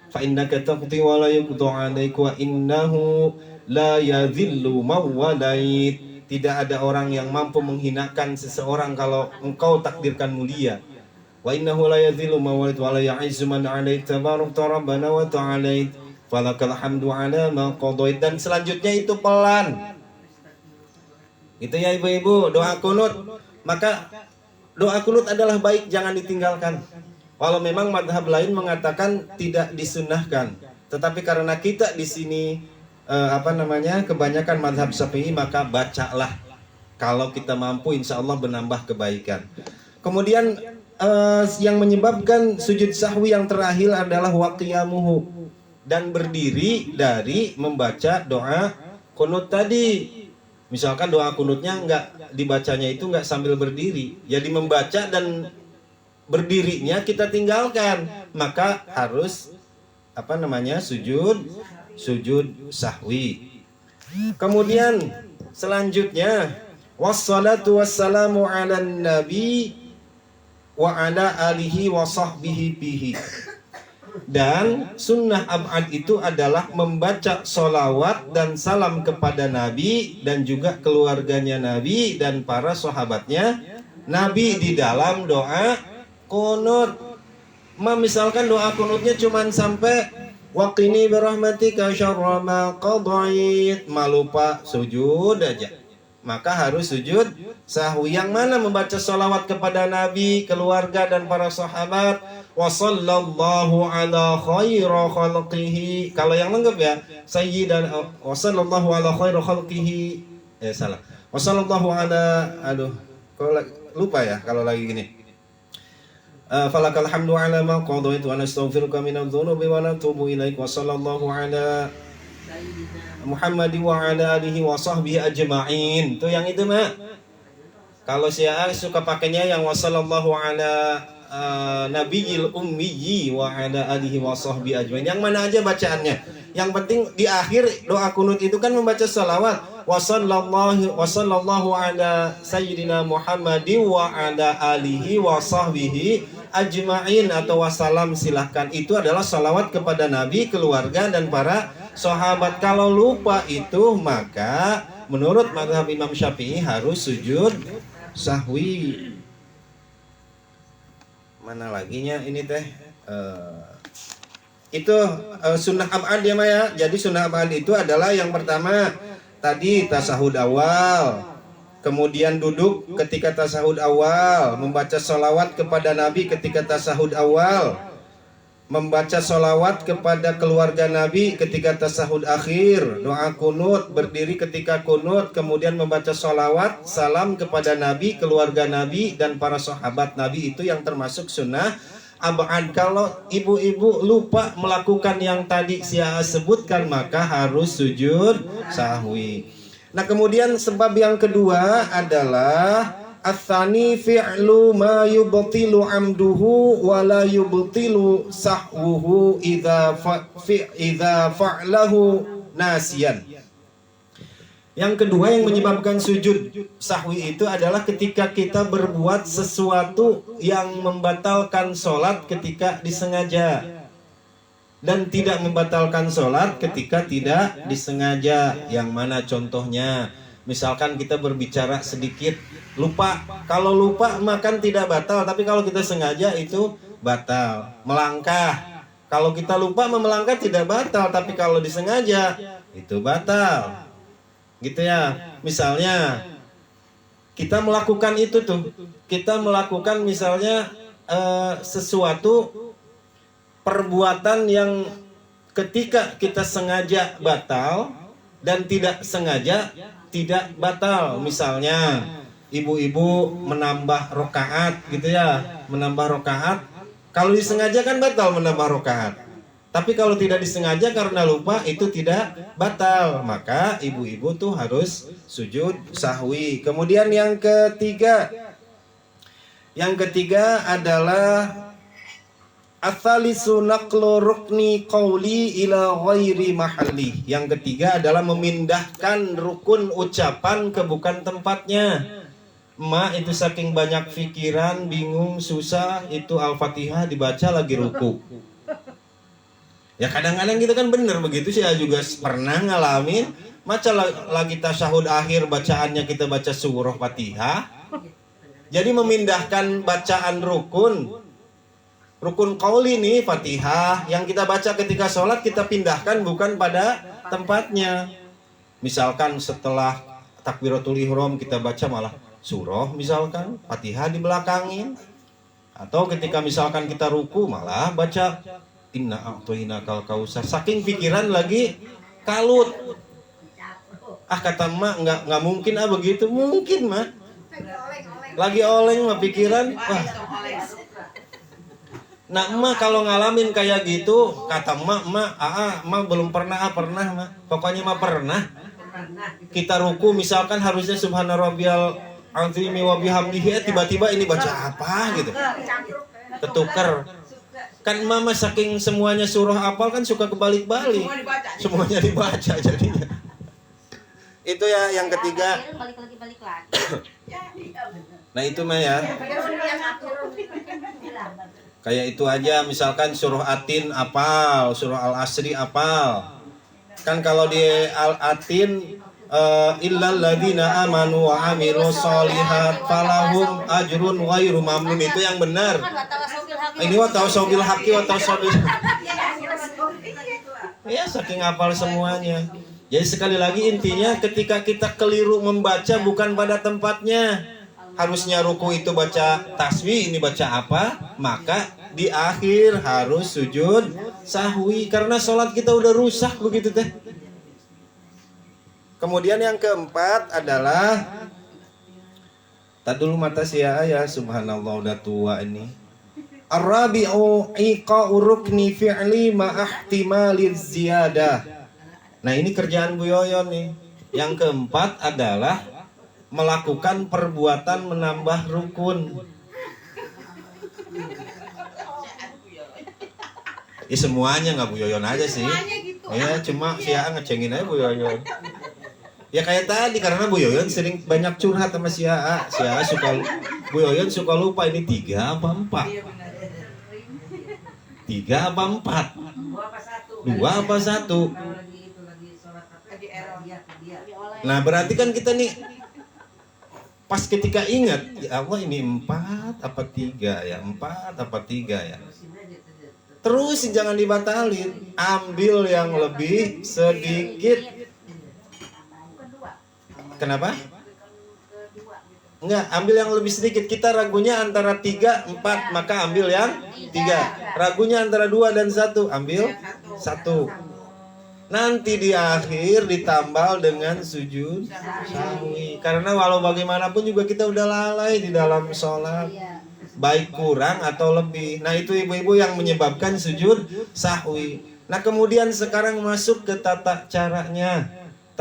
Fa innaka taqdi wa la yuqda 'alaik wa innahu la yadhillu man walait. Tidak ada orang yang mampu menghinakan seseorang kalau engkau takdirkan mulia. Wa innahu la yadhillu man walait wa la ya'izzu man 'alait tabarakta rabbana wa ta'alait. Falakal hamdu ala ma qadait. Dan selanjutnya itu pelan. Itu ya ibu-ibu, doa kunut. Maka doa kunut adalah baik, jangan ditinggalkan. Walau memang madhab lain mengatakan tidak disunnahkan. Tetapi karena kita di sini kebanyakan madhab Syafi'i, maka bacalah. Kalau kita mampu, insya Allah menambah kebaikan. Kemudian yang menyebabkan sujud sahwi yang terakhir adalah waqiyamuhu, dan berdiri dari membaca doa kunut tadi. Misalkan doa kunutnya enggak dibacanya itu enggak sambil berdiri, jadi membaca dan berdirinya kita tinggalkan, maka harus sujud sahwi. Kemudian selanjutnya wassalatu wassalamu ala nabi wa ala alihi wa sahbihi bihi. Dan sunnah ab'ad itu adalah membaca sholawat dan salam kepada Nabi dan juga keluarganya Nabi dan para sahabatnya Nabi di dalam doa kunut. Misalkan doa kunutnya cuma sampai waqini birahmatika syarra ma qadait, lupa sujud aja, maka harus sujud sahwi. Yang mana? Membaca sholawat kepada Nabi, keluarga dan para sahabat. Wa sallallahu ala khaira khalqihi. Kalau yang lengkap ya, sayyidan wa sallallahu ala khaira khalqihi. Salah. Wa sallallahu ala, kalau lupa ya kalau lagi gini. Falakal hamdu ala ma qadait wa nastaghfiruka minadh dhunubi wa natubu ilaik. Wa sallallahu ala Muhammad wa ala alihi wa sahbihi ajma'in. Itu yang itu, Mak. Kalau saya suka pakainya yang wa sallallahu ala nabiyil ummiyi wa ala alihi wa sahbihi ajma'in. Yang mana aja bacaannya. Yang penting di akhir doa kunut itu kan membaca salawat. Wa sallallahu ala sayyidina Muhammadin wa ala alihi wa sahbihi ajma'in atau wassalam, silahkan. Itu adalah salawat kepada Nabi, keluarga dan para sahabat. Kalau lupa itu, maka menurut mazhab Imam Syafi'i harus sujud sahwi. Mana laginya ini teh? Itu sunnah ab'ad ya, Maya. Jadi sunnah ab'ad itu adalah yang pertama tadi tasahud awal, kemudian duduk ketika tasahud awal, membaca sholawat kepada Nabi ketika tasahud awal, membaca sholawat kepada keluarga Nabi ketika tasahud akhir, doa kunut, berdiri ketika kunut, kemudian membaca sholawat, salam kepada Nabi, keluarga Nabi, dan para sahabat Nabi. Itu yang termasuk sunnah ab'ad. Kalau ibu-ibu lupa melakukan yang tadi saya sebutkan, maka harus sujud sahwi. Nah, kemudian sebab yang kedua adalah ats-tsani fi'lu ma yubtilu amduhu wa la yubtilu sahwuhu idza fa'lahu nasiyan. Yang kedua yang menyebabkan sujud sahwi itu adalah ketika kita berbuat sesuatu yang membatalkan sholat ketika disengaja, dan tidak membatalkan sholat ketika tidak disengaja. Yang mana contohnya? Misalkan kita berbicara sedikit, lupa. Kalau lupa makan tidak batal, tapi kalau kita sengaja itu batal. Melangkah, kalau kita lupa melangkah tidak batal, tapi kalau disengaja itu batal. Gitu ya. Misalnya kita melakukan itu tuh, kita melakukan misalnya sesuatu perbuatan yang ketika kita sengaja batal dan tidak sengaja tidak batal. Misalnya ibu-ibu menambah rokaat gitu ya, menambah rokaat. Kalau disengaja kan batal menambah rokaat. Tapi kalau tidak disengaja karena lupa itu tidak batal. Maka ibu-ibu tuh harus sujud sahwi. Kemudian yang ketiga adalah ats-tsalisu naqlu rukni qawli ila ghairi mahalli. Yang ketiga adalah memindahkan rukun ucapan ke bukan tempatnya. Emak itu saking banyak pikiran, bingung, susah, itu Al-Fatihah dibaca lagi ruku. Ya kadang-kadang kita kan bener begitu, saya juga pernah ngalamin. Maca lagi tasyahud akhir bacaannya kita baca surah Fatihah. Jadi memindahkan bacaan rukun qauli nih Fatihah yang kita baca ketika sholat kita pindahkan bukan pada tempatnya. Misalkan setelah takbiratul ihram kita baca malah surah, misalkan Fatihah dibelakangin. Atau ketika misalkan kita ruku malah baca inna a'tainakal kautsar. Saking pikiran lagi kalut. Kata emak nggak mungkin begitu. Mungkin mah. Lagi oleng mah pikiran. Wah. Nah emak kalau ngalamin kayak gitu, kata emak belum pernah mah. Pokoknya mah pernah. Kita ruku misalkan harusnya subhana rabbiyal azimi wa bihamdihi, tiba-tiba ini baca apa gitu. Ketuker. Kan mama saking semuanya surah apal kan suka kebalik-balik. Semuanya dibaca jadinya. Itu ya yang ketiga. Nah itu mah ya. Kayak itu aja, misalkan surah Atin apal, surah Al-Asri apal. Kan kalau di Al-Atin illal ladzina amanu wa amilus sholihat falahum ajrun ghairu mamnun, itu yang benar. Ini wa tawassabil haqqi wa tawassabil. Ya saking hafal semuanya. Jadi sekali lagi intinya ketika kita keliru membaca bukan pada tempatnya. Harusnya ruku itu baca tasbih, ini baca apa? Maka di akhir harus sujud sahwi karena sholat kita udah rusak begitu teh. Kemudian yang keempat adalah dulu mata sia ya subhanallah udah tua ini. Ar-rabi'u iqa'u rukni fi'li ma'ahtimaliz ziyadah. Nah ini kerjaan Bu Yoyon nih. Yang keempat adalah melakukan perbuatan menambah rukun. Ya semuanya nggak Bu Yoyon aja sih. Ya cuma sia ngecengin aja Bu Yoyon. Ya kayak tadi karena Bu Yoyon sering banyak curhat sama Sia suka Bu Yoyon suka lupa ini 3 apa 4. 3 apa 4? 2 apa 1? Nah berarti kan kita nih pas ketika ingat ya Allah ini 4 apa 3 ya, 4 apa 3 ya. Terus jangan dibatalin, ambil yang lebih sedikit. Kenapa? Enggak, ambil yang lebih sedikit. Kita ragunya antara 3, 4, maka ambil yang 3. Ragunya antara 2 dan 1, ambil 1. Nanti di akhir ditambal dengan sujud sahwi. Karena walau bagaimanapun juga kita udah lalai di dalam sholat. Baik kurang atau lebih. Nah itu ibu-ibu yang menyebabkan sujud sahwi. Nah kemudian sekarang masuk ke tata caranya.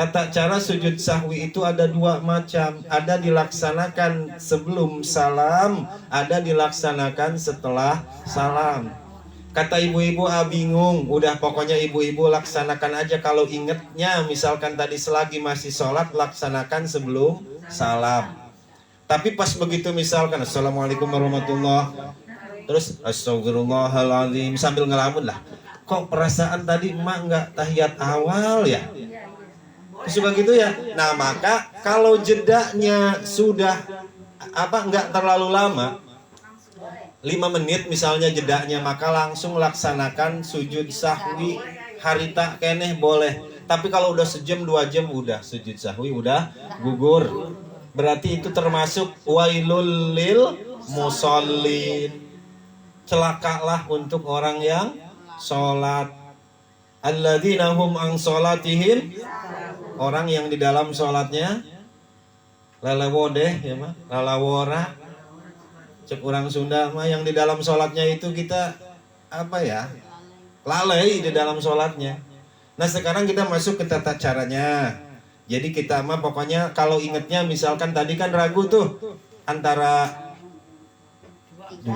Tata cara sujud sahwi itu ada dua macam. Ada dilaksanakan sebelum salam, ada dilaksanakan setelah salam. Kata ibu-ibu bingung, udah pokoknya ibu-ibu laksanakan aja. Kalau ingetnya misalkan tadi selagi masih sholat, laksanakan sebelum salam. Tapi pas begitu misalkan assalamualaikum warahmatullahi, terus astagfirullahaladzim sambil ngelamun lah, kok perasaan tadi emak nggak tahiyat awal ya, suka gitu ya. Nah maka kalau jedanya sudah nggak terlalu lama, 5 menit misalnya jedanya, maka langsung laksanakan sujud sahwi harita keneh boleh. Tapi kalau udah sejam 2 jam udah sujud sahwi udah gugur. Berarti itu termasuk wailul lil musallin. Celakalah untuk orang yang sholat. Alladzina hum an sholatihim, orang yang di dalam sholatnya lelewodeh ya mah, lalawora. Cek orang Sunda mah yang di dalam sholatnya itu kita lalai di dalam sholatnya. Nah sekarang kita masuk ke tata caranya. Jadi kita mah pokoknya kalau ingetnya misalkan tadi kan ragu tuh antara 2,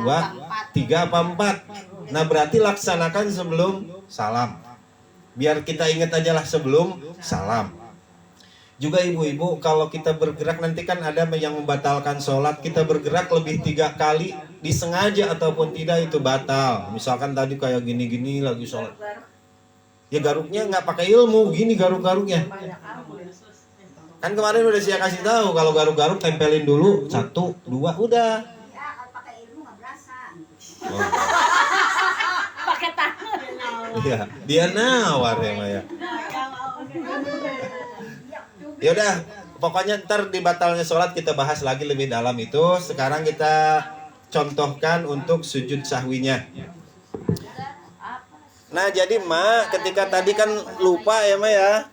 3 apa 4. Nah berarti laksanakan sebelum salam. Biar kita ingat aja lah sebelum salam. Juga ibu-ibu kalau kita bergerak nanti kan ada yang membatalkan sholat. Kita bergerak lebih 3 kali disengaja ataupun tidak itu batal. Misalkan tadi kayak gini-gini lagi sholat, ya garuknya nggak pakai ilmu, gini garuk-garuknya. Kan kemarin udah saya kasih tahu kalau garuk-garuk tempelin dulu 1, 2 udah. Ya, kalau pakai ilmu nggak berasa. Oh. Pakai tangan. Iya, dia nawar ya Maya. Ya udah, pokoknya ntar di batalnya sholat kita bahas lagi lebih dalam itu. Sekarang kita contohkan untuk sujud sahwinya. Nah jadi Ma, ketika tadi kan lupa ya Ma ya,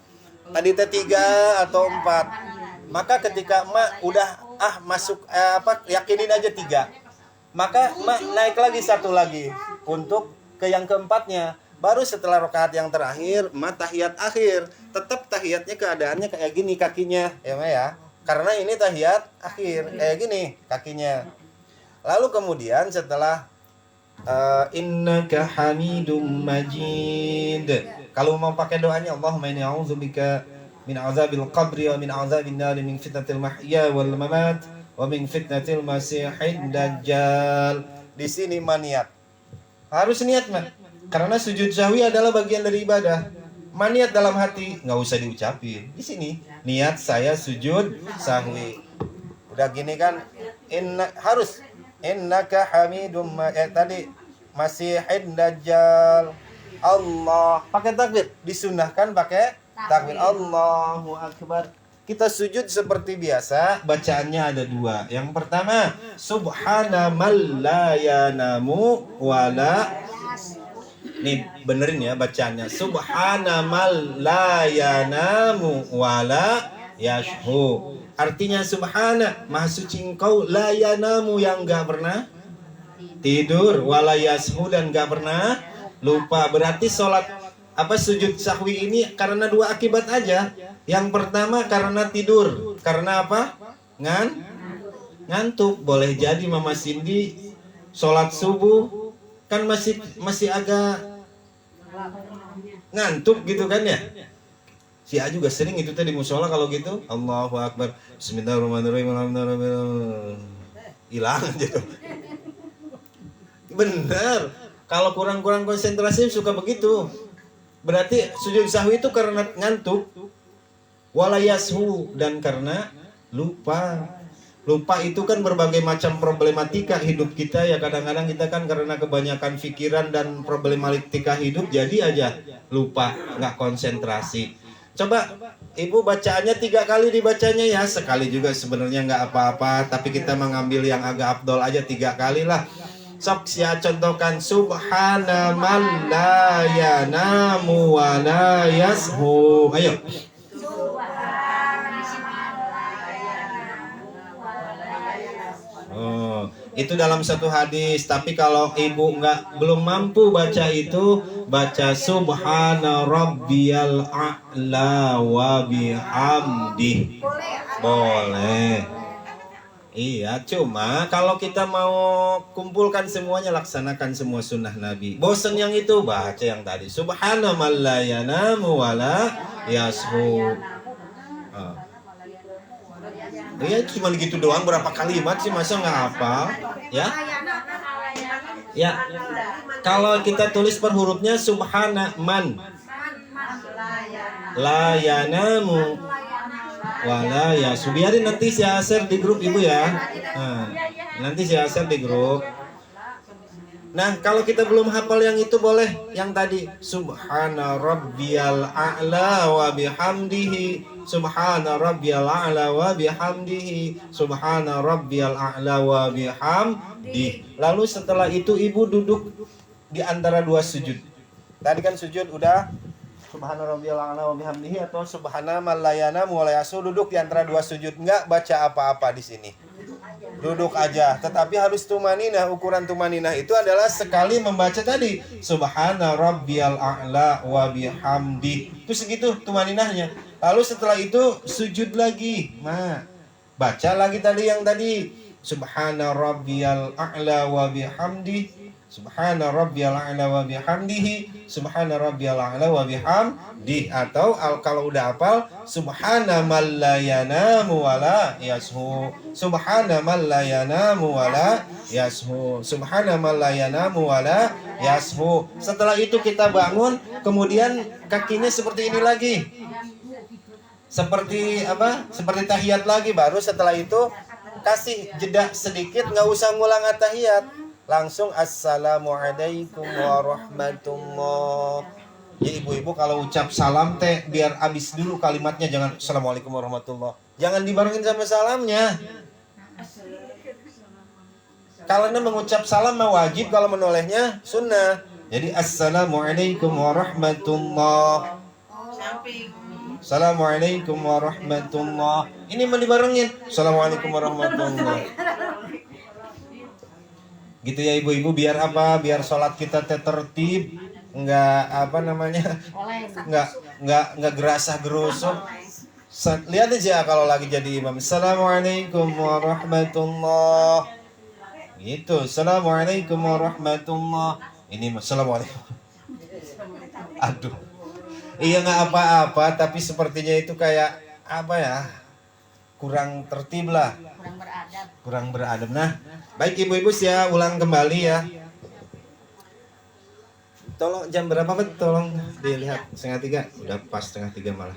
tadi 3 atau 4. Maka ketika Ma udah masuk yakinin aja 3, maka Ma naik lagi 1 lagi untuk ke yang keempatnya. Baru setelah rakaat yang terakhir Ma tahiyat akhir. Tetap tahiyatnya keadaannya kayak gini kakinya ya Ma ya, karena ini tahiyat akhir kayak gini kakinya. Lalu kemudian setelah innaka hamidum majid, kalau mau pakai doanya Allahumma inni a'udzubika min azabil qabri wa min azabin nar min fitnatil mahya wal mamat wa min fitnatil masiihid dajjal. Di sini maniat. Harus niat mah. Karena sujud sahwi adalah bagian dari ibadah. Maniat dalam hati, enggak usah diucapin. Di sini niat saya sujud sahwi. Udah gini kan harus innaka hamidum tadi masiihid dajjal. Allah pakai takbir, disunahkan pakai takbir Allahu akbar. Kita sujud seperti biasa, bacaannya ada 2. Yang pertama subhana man la yanamu wala, nih benerin ya bacaannya, subhana man la yanamu wala yashhu. Artinya subhana, maha suci engkau, la yanamu yang enggak pernah tidur, wala yashhu dan enggak pernah lupa. Berarti sholat sujud sahwi ini karena 2 akibat aja. Yang pertama karena tidur. Karena apa? Ngantuk. Boleh jadi Mama Cindy sholat subuh kan masih agak ngantuk gitu kan ya. Si A juga sering itu tadi musola kalau gitu Allahu akbar bismillahirrahmanirrahim hilang gitu. Bener. Kalau kurang-kurang konsentrasi suka begitu. Berarti sujud sahwi itu karena ngantuk, walayashu dan karena lupa. Lupa itu kan berbagai macam problematika hidup kita ya. Kadang-kadang kita kan karena kebanyakan pikiran dan problematika hidup jadi aja lupa, nggak konsentrasi. Coba ibu bacaannya 3 kali dibacanya ya. Sekali juga sebenarnya nggak apa-apa, tapi kita mengambil yang agak afdol aja 3 kali lah. Sok sia contohkan subhana man la yanamu wa la yashu. Ayo. Oh, Itu dalam satu hadis. Tapi kalau ibu belum mampu baca itu, baca subhana rabbiyal a'la wa bihamdih. Boleh. Iya, cuma kalau kita mau kumpulkan semuanya, laksanakan semua sunnah Nabi. Bosan yang itu, baca yang tadi. Subhana man la yanamu wa la yashu. Iya, cuma gitu doang, berapa kalimat sih, masa nggak hafal? Ya? Ya. Kalau kita tulis per hurufnya subhana man la yanamu wala ya, biarin nanti saya share di grup ibu ya. Nanti saya share di grup. Nah, kalau kita belum hafal yang itu boleh yang tadi subhana rabbiyal a'la wa bihamdihi, subhana rabbiyal a'la wa bihamdihi, subhana rabbiyal a'la wa bihamdihi. Lalu setelah itu ibu duduk di antara dua sujud. Tadi kan sujud udah subhana rabbiyal a'la wa bihamdihi atau subhana man la yanamu wa la yashu, duduk di antara dua sujud, enggak baca apa-apa di sini. Duduk aja, tetapi harus tumaninah. Ukuran tumaninah itu adalah sekali membaca tadi subhana rabbiyal a'la wa bihamdi. Itu segitu tumaninahnya. Lalu setelah itu sujud lagi. Baca lagi tadi yang tadi subhana rabbiyal a'la wa bihamdi. Subhana rabbiyal a'la wa bihamdihi, subhana rabbiyal a'la wa bihamdihi. Atau kalau udah hafal subhana man la yanamu wa la yashu, subhana man la yanamu wa la yashu, subhana man la yanamu wa la yashu. Setelah itu kita bangun, kemudian kakinya seperti ini lagi. Seperti apa? Seperti tahiyat lagi. Baru setelah itu kasih jeda sedikit, nggak usah ngulang tahiyat. Langsung assalamualaikum warahmatullah. Ya ibu-ibu kalau ucap salam teh biar habis dulu kalimatnya, jangan assalamualaikum warahmatullah. Jangan dibarengin sama salamnya. Kalau mengucap salam mah wajib, kalau menolehnya sunnah. Jadi assalamualaikum warahmatullah. Assalamualaikum warahmatullah. Ini mau dibarengin. Assalamualaikum warahmatullah. Gitu ya ibu-ibu, biar apa? Biar sholat kita tertib, nggak apa namanya, nggak gerasah gerusuk. Lihat aja kalau lagi jadi imam, assalamualaikum warahmatullah. Gitu, assalamualaikum warahmatullah. Ini assalamualaikum. Aduh, iya nggak apa-apa, tapi sepertinya itu kayak apa ya? Kurang tertib lah. Kurang beradab. Nah, baik ibu-ibu, saya ulang kembali ya. Tolong jam berapa Pak? Tolong dilihat 2:30. Udah pas 2:30 malah.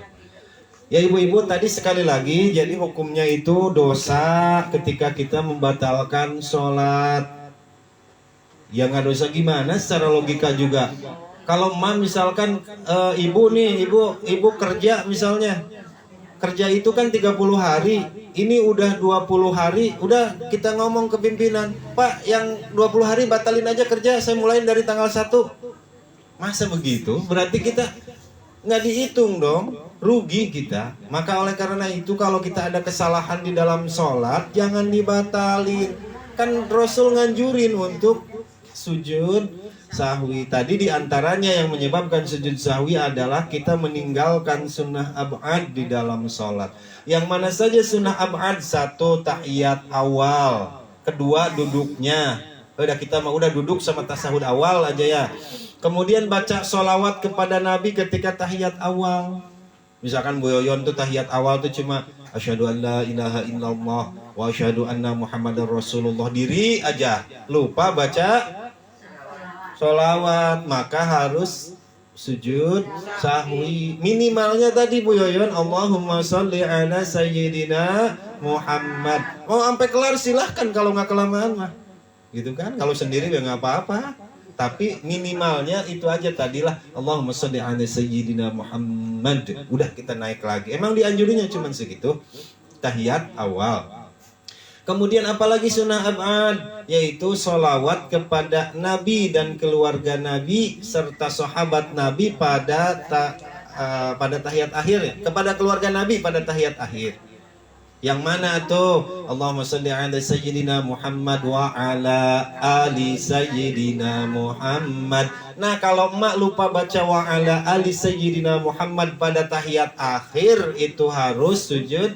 Ya ibu-ibu, tadi sekali lagi, jadi hukumnya itu dosa ketika kita membatalkan sholat. Ya nggak dosa gimana? Secara logika juga. Kalau misalkan ibu kerja misalnya. Kerja itu kan 30 hari, ini udah 20 hari, udah kita ngomong ke pimpinan, Pak yang 20 hari batalin aja kerja, saya mulai dari tanggal 1. Masa begitu? Berarti kita nggak dihitung dong, rugi kita. Maka oleh karena itu kalau kita ada kesalahan di dalam sholat, jangan dibatalin. Kan Rasul nganjurin untuk sujud sahwi. Tadi diantaranya yang menyebabkan sujud sahwi adalah kita meninggalkan sunnah ab'ad di dalam sholat. Yang mana saja sunnah ab'ad? 1, tahiyat awal. 2, duduknya. Udah duduk sama tasahud awal aja ya. Kemudian baca sholawat kepada Nabi ketika tahiyat awal. Misalkan Bu Yoyon tuh tahiyat awal tuh cuma asyhadu an la ilaha illallah wa asyhadu anna muhammadar rasulullah, diri aja. Lupa baca sholawat, maka harus sujud sahwi. Minimalnya tadi Bu Yoyon, Allahumma sholli ala sayyidina Muhammad. Mau sampai kelar silahkan kalau nggak kelamaan mah. Gitu kan? Kalau sendiri ya nggak apa-apa. Tapi minimalnya itu aja tadilah Allahumma sholli ala sayyidina Muhammad. Udah kita naik lagi. Emang dianjurinya cuma segitu. Tahiyat awal. Kemudian apalagi sunnah ab'ad, yaitu sholawat kepada Nabi dan keluarga Nabi serta sahabat Nabi pada tahiyat akhir ya. Kepada keluarga Nabi pada tahiyat akhir. Yang mana tuh? Allahumma shalli ala sayyidina Muhammad wa ala ali sayyidina Muhammad. Nah, kalau emak lupa baca wa ala ali sayyidina Muhammad pada tahiyat akhir, itu harus sujud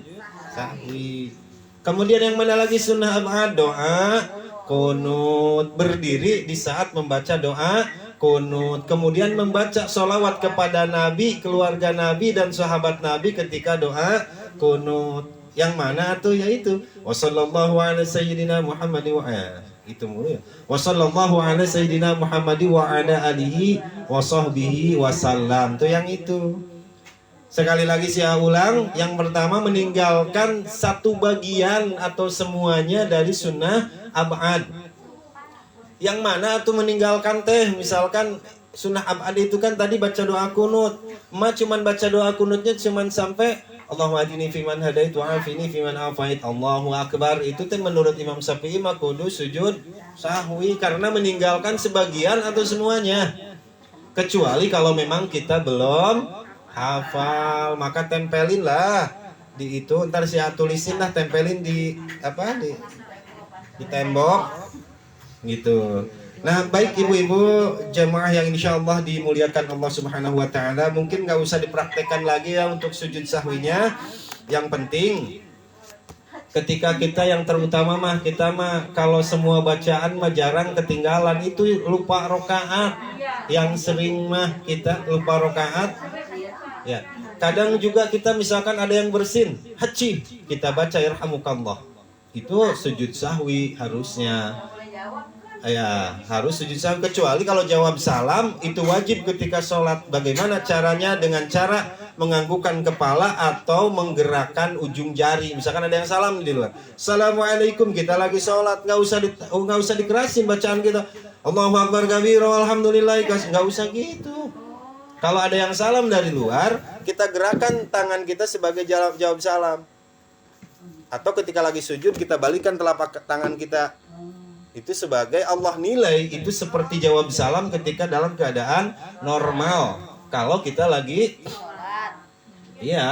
sahwi. Kemudian yang mana lagi sunnah ab'ad? Doa kunut, berdiri di saat membaca doa kunut. Kemudian membaca sholawat kepada Nabi, keluarga Nabi dan sahabat Nabi ketika doa kunut. Yang mana tuh? Yaitu wassallallahu ala sayyidina Muhammad wa itu mulu ya. Wassallallahu ala sayyidina Muhammad wa ala alihi wa sahbihi wasallam. Tuh yang itu. Sekali lagi saya ulang, yang pertama meninggalkan satu bagian atau semuanya dari sunnah ab'ad. Yang mana tuh meninggalkan teh? Misalkan sunnah ab'ad itu kan tadi baca doa kunut. Emak cuman baca doa kunutnya cuman sampai Allahumma adini fiman hadait wa afini fiman afait. Allahu akbar. Itu teh menurut Imam Syafi'i mah kudu sujud sahwi karena meninggalkan sebagian atau semuanya. Kecuali kalau memang kita belum hafal, maka tempelin lah di itu. Ntar saya tulisin lah, tempelin di apa di tembok gitu. Nah, baik ibu-ibu jemaah yang insya Allah dimuliakan Allah Subhanahu wa Ta'ala, mungkin nggak usah dipraktekkan lagi ya untuk sujud sahwinya. Yang penting ketika kita yang terutama mah kita mah kalau semua bacaan mah jarang ketinggalan, itu lupa rokaat. Yang sering mah kita lupa rokaat. Ya, kadang juga kita misalkan ada yang bersin, haji, kita baca yarhamukallah. Itu sujud sahwi harusnya. Ya, harus sujud sahwi, kecuali kalau jawab salam itu wajib ketika sholat. Bagaimana caranya? Dengan cara menganggukkan kepala atau menggerakkan ujung jari. Misalkan ada yang salam di luar, assalamualaikum, kita lagi sholat, nggak usah dikerasin bacaan kita. Allahu akbar kabira walhamdulillah, nggak usah gitu. Kalau ada yang salam dari luar, kita gerakan tangan kita sebagai jawab salam. Atau ketika lagi sujud kita balikkan telapak tangan kita. Itu sebagai Allah nilai itu seperti jawab salam ketika dalam keadaan normal. Kalau kita lagi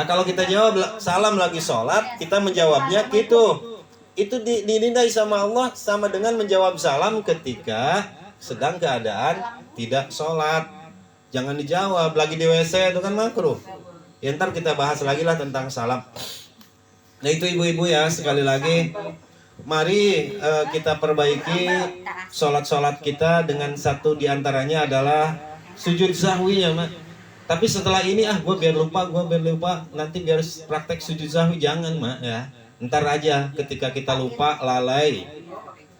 kalau kita jawab salam lagi sholat, kita menjawabnya gitu. Itu dinilai sama Allah sama dengan menjawab salam ketika sedang keadaan tidak sholat. Jangan dijawab lagi di WC, itu kan makruh. Ya, ntar kita bahas lagi lah tentang salam. Nah itu ibu-ibu ya, sekali lagi mari kita perbaiki sholat-sholat kita dengan satu diantaranya adalah sujud sahwinya, Mak. Tapi setelah ini gue biar lupa, nanti biar praktek sujud sahwi, jangan, Mak, ya. Ntar aja ketika kita lupa, lalai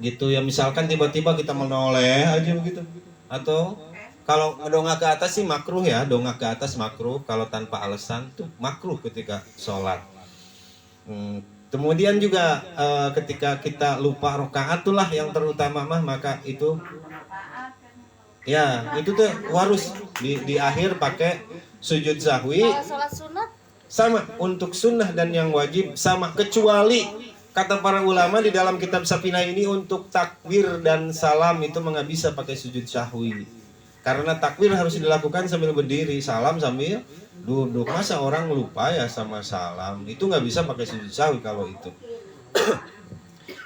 gitu ya. Misalkan tiba-tiba kita menoleh aja begitu. Atau kalau dongak ke atas sih makruh ya, dongak ke atas makruh. Kalau tanpa alasan tuh makruh ketika sholat. Kemudian juga ketika kita lupa rokaat itulah yang terutama mah, maka itu ya itu tuh harus di akhir pakai sujud sahwi. Kalau sholat sunat sama, untuk sunnah dan yang wajib sama, kecuali kata para ulama di dalam kitab Safinah ini untuk takbir dan salam itu nggak bisa pakai sujud sahwi. Karena takbir harus dilakukan sambil berdiri, salam sambil duduk. Masa orang lupa ya sama salam? Itu nggak bisa pakai sujud sahwi kalau itu.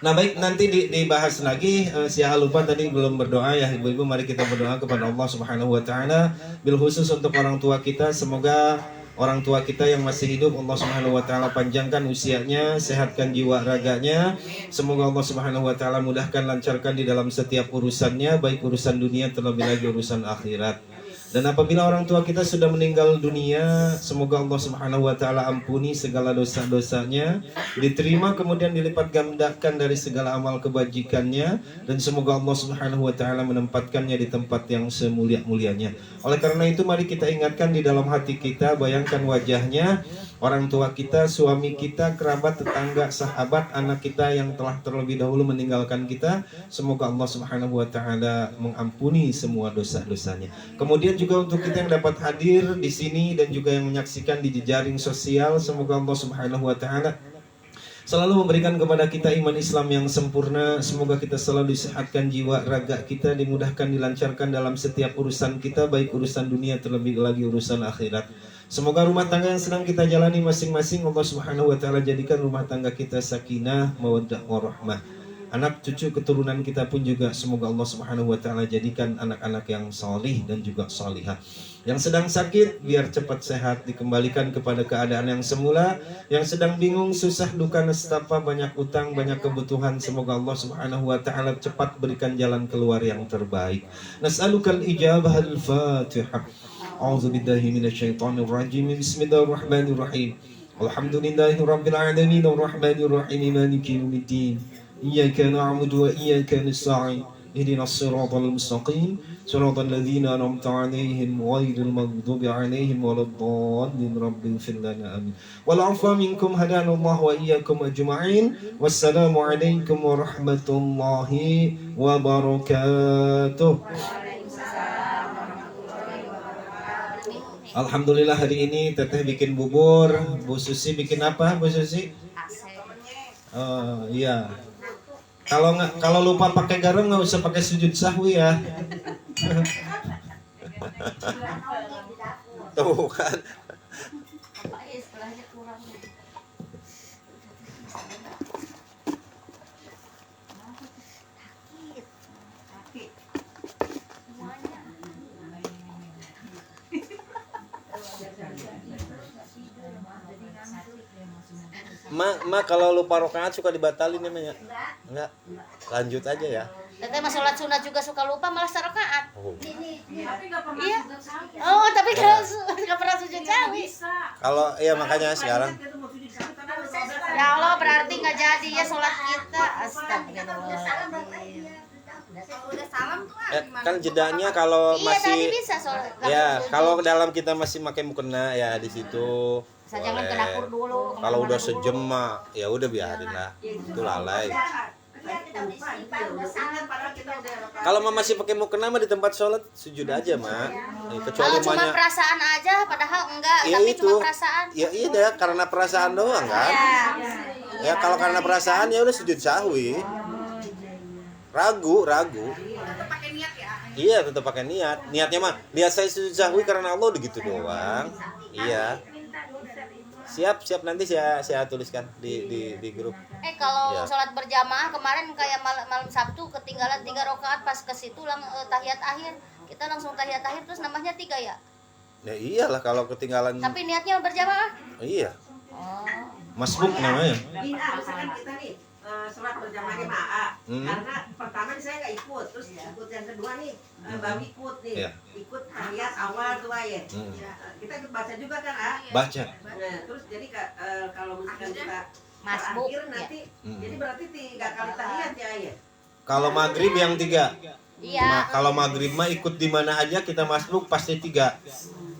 Nah baik, nanti dibahas lagi. Saya lupa tadi belum berdoa ya ibu-ibu. Mari kita berdoa kepada Allah Subhanahu Wa Taala. Bil khusus untuk orang tua kita, semoga orang tua kita yang masih hidup Allah Subhanahu wa Ta'ala panjangkan usianya, sehatkan jiwa raganya. Semoga Allah Subhanahu wa Ta'ala mudahkan, lancarkan di dalam setiap urusannya, baik urusan dunia terlebih lagi urusan akhirat. Dan apabila orang tua kita sudah meninggal dunia, semoga Allah Subhanahu wa Ta'ala ampuni segala dosa-dosanya, diterima kemudian dilipat gandakan dari segala amal kebajikannya, dan semoga Allah Subhanahu wa Ta'ala menempatkannya di tempat yang semulia-mulianya. Oleh karena itu mari kita ingatkan di dalam hati kita, bayangkan wajahnya orang tua kita, suami kita, kerabat, tetangga, sahabat, anak kita yang telah terlebih dahulu meninggalkan kita. Semoga Allah Subhanahu wa Ta'ala mengampuni semua dosa-dosanya. Kemudian juga untuk kita yang dapat hadir di sini dan juga yang menyaksikan di jejaring sosial, semoga Allah Subhanahu wa Ta'ala selalu memberikan kepada kita iman Islam yang sempurna. Semoga kita selalu disehatkan jiwa raga kita, dimudahkan, dilancarkan dalam setiap urusan kita, baik urusan dunia terlebih lagi urusan akhirat. Semoga rumah tangga yang sedang kita jalani masing-masing Allah Subhanahu wa taala jadikan rumah tangga kita sakinah, mawaddah warahmah. Anak cucu keturunan kita pun juga semoga Allah Subhanahu wa taala jadikan anak-anak yang salih dan juga salihah. Yang sedang sakit biar cepat sehat, dikembalikan kepada keadaan yang semula. Yang sedang bingung, susah, duka, nestapa, banyak utang, banyak kebutuhan, semoga Allah Subhanahu wa taala cepat berikan jalan keluar yang terbaik. Nas'alukal ijabah al-Fatihah. A'udzu billahi minasyaitonir rajim. Bismillahirrahmanirrahim. Alhamdulillahirabbil alamin arrahmanir rahim maliki yaumiddin. Iyyaka na'budu wa iyyaka nasta'in. Ihdinas siratal mustaqim. Siratal ladzina an'amta 'alaihim ghairil maghdubi 'alaihim waladdallin. Rabbighfir lana amin. Wal 'afwa minkum hadanallahu wa iyyakum ajma'in. Wassalamu 'alaikum warahmatullahi wabarakatuh. Alhamdulillah hari ini Teteh bikin bubur, Bu Susi bikin apa, Bu Susi? Oh iya. Kalau lupa pakai garam nggak usah pakai sujud sahwi ya. Tuh kan. Ma kalau lupa rokaat suka dibatalin namanya? Enggak. Lanjut aja ya. Teteh mah sholat sunat juga suka lupa malah serakaat. Oh. Tapi nggak pernah Iya. sujud sahwi. Oh, tapi nggak pernah sujud sahwi. Kalau iya makanya sekarang Ya Allah, berarti nggak jadi ya sholat kita. Astagfirullahaladzim. Udah salam tuh kan jedanya kalau Iya, tadi masih bisa sholat. ya kalau dalam kita masih pakai mukena ya di situ. Jangan ke boleh. dapur dulu. Kalau udah sejam mah ya udah biarin lah. Itu lalai. Kalau mah masih pakai mukena mah di tempat sholat sujud aja mah. Kecuali Kalau cuma mahnya. perasaan aja, padahal enggak, Ya tapi itu. cuma perasaan. Ya iya deh karena perasaan doang kan. Ya. Ya kalau karena perasaan ya udah sujud sahwi. Ragu. tetap pakai niat ya. Iya tetap pakai niat. Niatnya mah niat saya sujud sahwi karena Allah udah gitu doang. Iya. Siap nanti saya tuliskan di grup. Kalau Ya. sholat berjamaah kemarin kayak malam Sabtu ketinggalan 3 rakaat pas ke situ tahiyat akhir. Kita langsung tahiyat akhir terus nambahnya 3 ya. Ya iyalah kalau ketinggalan. Tapi niatnya berjamaah. Iya. Oh. Masbuk namanya. Misalkan kita nih sholat berjamaah di MAA, karena pertama nih saya nggak ikut, terus ikut yang kedua nih baru ikut nih, Iya. ikut tahiyat awal tuh ya. Kita ikut baca juga kan Baca. Nah, terus jadi kalau misalkan kita Masbuk, terakhir nanti, jadi berarti 3 kali tahiyat ya. Kalau maghrib yang 3. Iya. Kalau maghrib mah ikut di mana aja kita masbuk pasti 3.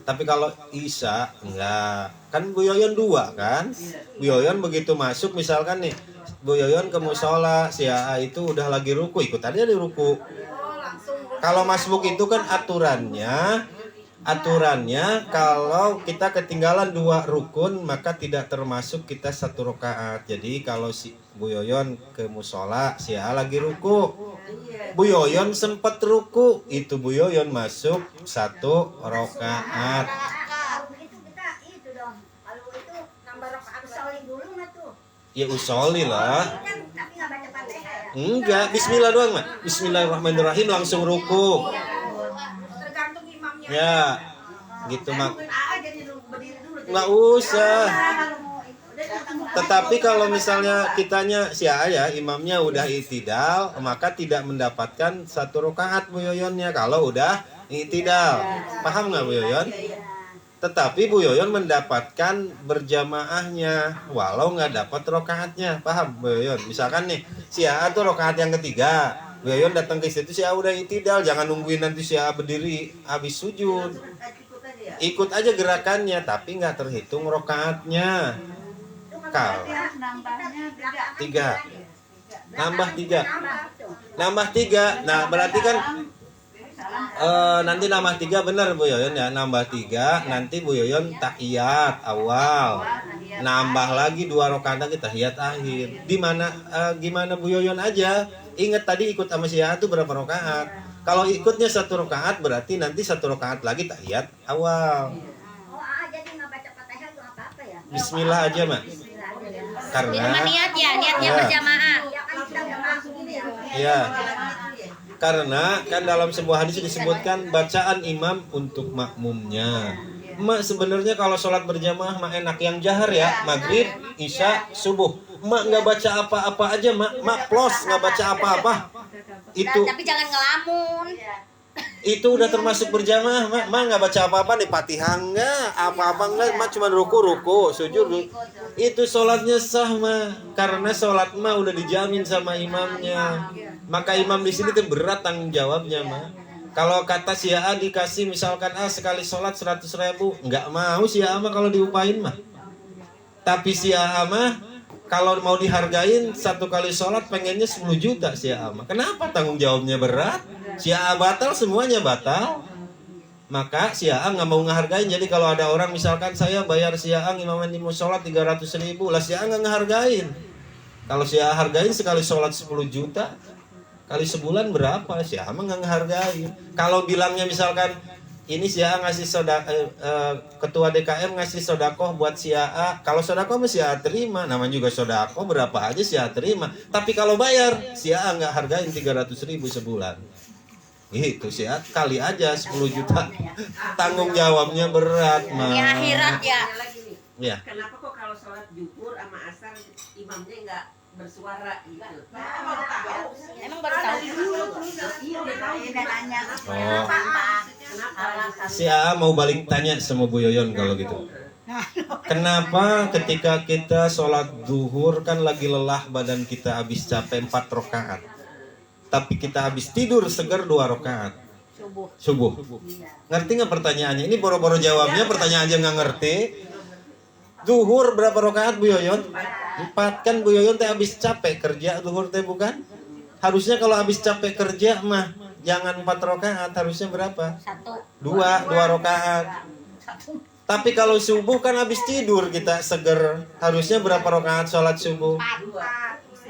Tapi kalau Isya enggak. Kan Bu Yoyon 2 kan? Bu Yoyon begitu masuk misalkan nih Bu Yoyon ke musola, si AA itu udah lagi ruku, ikut aja di ruku. Kalau masbuk itu kan aturannya kalau kita ketinggalan 2 rukun maka tidak termasuk kita 1 rakaat. Jadi kalau si Bu Yoyon ke musola, si AA lagi ruku. Bu Yoyon sempat ruku, itu Bu Yoyon masuk 1 rakaat. Kalau begitu kita itu dong. Kalau itu nambah rakaat usoli dulu nggak tuh? Ya usoli lah. Kan tapi nggak baca Fatihah ya. Enggak, bismillah doang mah. Bismillahirrahmanirrahim langsung ruku. Tergantung imamnya. Ya. Gitu mak. Mungkin AA jadi berdiri dulu. Enggak usah. Tetapi kalau misalnya kitanya si AA ya, imamnya udah itidal, maka tidak mendapatkan 1 rakaat Bu Yoyonnya kalau udah itidal. Paham nggak Bu Yoyon? Tetapi Bu Yoyon mendapatkan berjamaahnya walau nggak dapat rakaatnya. Paham Bu Yoyon? Misalkan nih si AA tuh rakaat yang ketiga, Bu Yoyon datang ke situ si AA udah itidal, jangan nungguin nanti si AA berdiri habis sujud. Ikut aja gerakannya tapi nggak terhitung rakaatnya. Kalau Nambahnya 3. Nambah 3. Nah, berarti kan nanti nambah 3 benar Bu Yoyon ya. Nambah 3, nanti Bu Yoyon tahiyat awal. Nambah lagi 2 rakaat lagi tahiyat akhir. Gimana Bu Yoyon aja. Ingat tadi ikut sama si AA itu berapa rakaat. Kalau ikutnya 1 rakaat berarti nanti 1 rakaat lagi tahiyat awal. Oh, jadi nggak Bismillah aja mak. Itu Karena mah niat ya, niatnya Ya. berjamaah. Ya kan kita udah masuk ini ya. ya, karena kan dalam sebuah hadis disebutkan bacaan imam untuk makmumnya. Mak sebenarnya kalau sholat berjamaah mak enak yang jahar ya, maghrib, isya, subuh. Mak nggak baca apa-apa aja mak plus nggak baca apa-apa. Itu Tapi jangan ngelamun. itu udah termasuk berjamaah mak nggak baca apa-apa nih Fatihah nggak apa-apa nggak mak cuma ruku sujud itu sholatnya sah mak karena sholat mak udah dijamin sama imamnya maka imam di sini tuh berat tanggung jawabnya mak kalau kata si A dikasih misalkan sekali sholat 100.000 nggak mau si A mah kalau diupain mah tapi si A mah kalau mau dihargain satu kali sholat pengennya 10 juta si A mah. Kenapa tanggung jawabnya berat? Si A batal semuanya batal. Maka si A nggak mau ngehargain. Jadi kalau ada orang misalkan saya bayar si A imaman di sholat 300.000 lah si A nggak ngehargain. Kalau si A hargain sekali sholat 10 juta kali sebulan berapa? Si A mah nggak ngehargain. Kalau bilangnya misalkan ini si A ngasih ketua DKM ngasih sodakoh buat si A. Kalau sodakoh mah si A terima, namanya juga sodakoh berapa aja si A terima. Tapi kalau bayar si A nggak hargain 300.000 sebulan. Itu si A kali aja 10 juta. Tanggung jawabnya berat mah. Di akhirat ya. Ada lagi nih. Ya. Kenapa kok kalau sholat zuhur sama asar imamnya nggak bersuara gitu? Emang baru tahu. Iya udah tahu. Oh. Kenapa? Si A mau balik tanya sama Bu Yoyon kalau gitu. Kenapa ketika kita sholat zuhur kan lagi lelah badan kita habis capek 4 rakaat. Tapi kita habis tidur segar 2 rakaat. Subuh. Ngerti nggak pertanyaannya? Ini boro-boro jawabnya pertanyaan aja nggak ngerti. Zuhur berapa rakaat Bu Yoyon? 4 kan Bu Yoyon teh habis capek kerja zuhur teh bukan? Harusnya kalau habis capek kerja mah jangan 4 rakaat, harusnya berapa? 2 rakaat. Tapi kalau subuh kan habis tidur kita seger, harusnya berapa rakaat sholat subuh?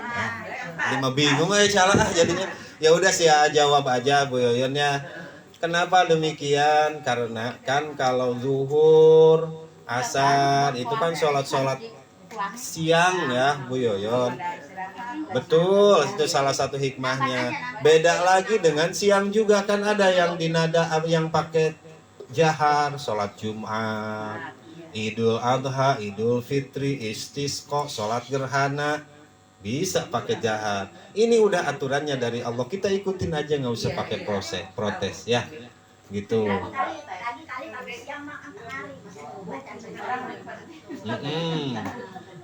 5 bingung aja salah jadinya. Ya udah sih ya jawab aja Bu Yoyon ya. Kenapa demikian? Karena kan kalau zuhur, asar itu kan sholat siang ya Bu Yoyon. Betul, itu salah satu hikmahnya. Beda lagi dengan siang juga kan ada yang dinada yang pakai jahar, sholat Jumat, Idul Adha, Idul Fitri, Istisqa, sholat gerhana bisa pakai jahar. Ini udah aturannya dari Allah, kita ikutin aja nggak usah pakai protes ya, gitu.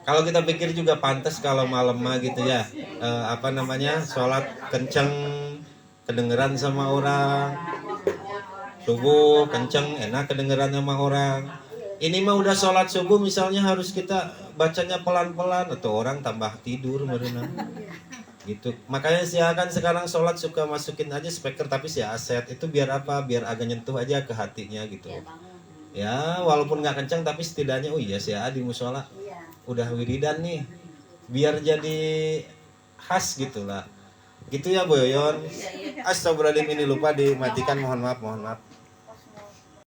Kalau kita pikir juga pantas kalau malam mah gitu ya, sholat kenceng kedengeran sama orang, subuh kenceng enak kedengeran sama orang. Ini mah udah sholat subuh misalnya harus kita bacanya pelan-pelan atau orang tambah tidur berenang gitu. Makanya sih kan sekarang sholat suka masukin aja speaker tapi si aset itu biar apa? Biar agak nyentuh aja ke hatinya gitu. Ya walaupun nggak kencang tapi setidaknya oh iya sih di musola udah wiridan nih biar jadi khas gitu lah gitu ya Bu Yoyon. Astagfirullahaladzim ini lupa dimatikan mohon maaf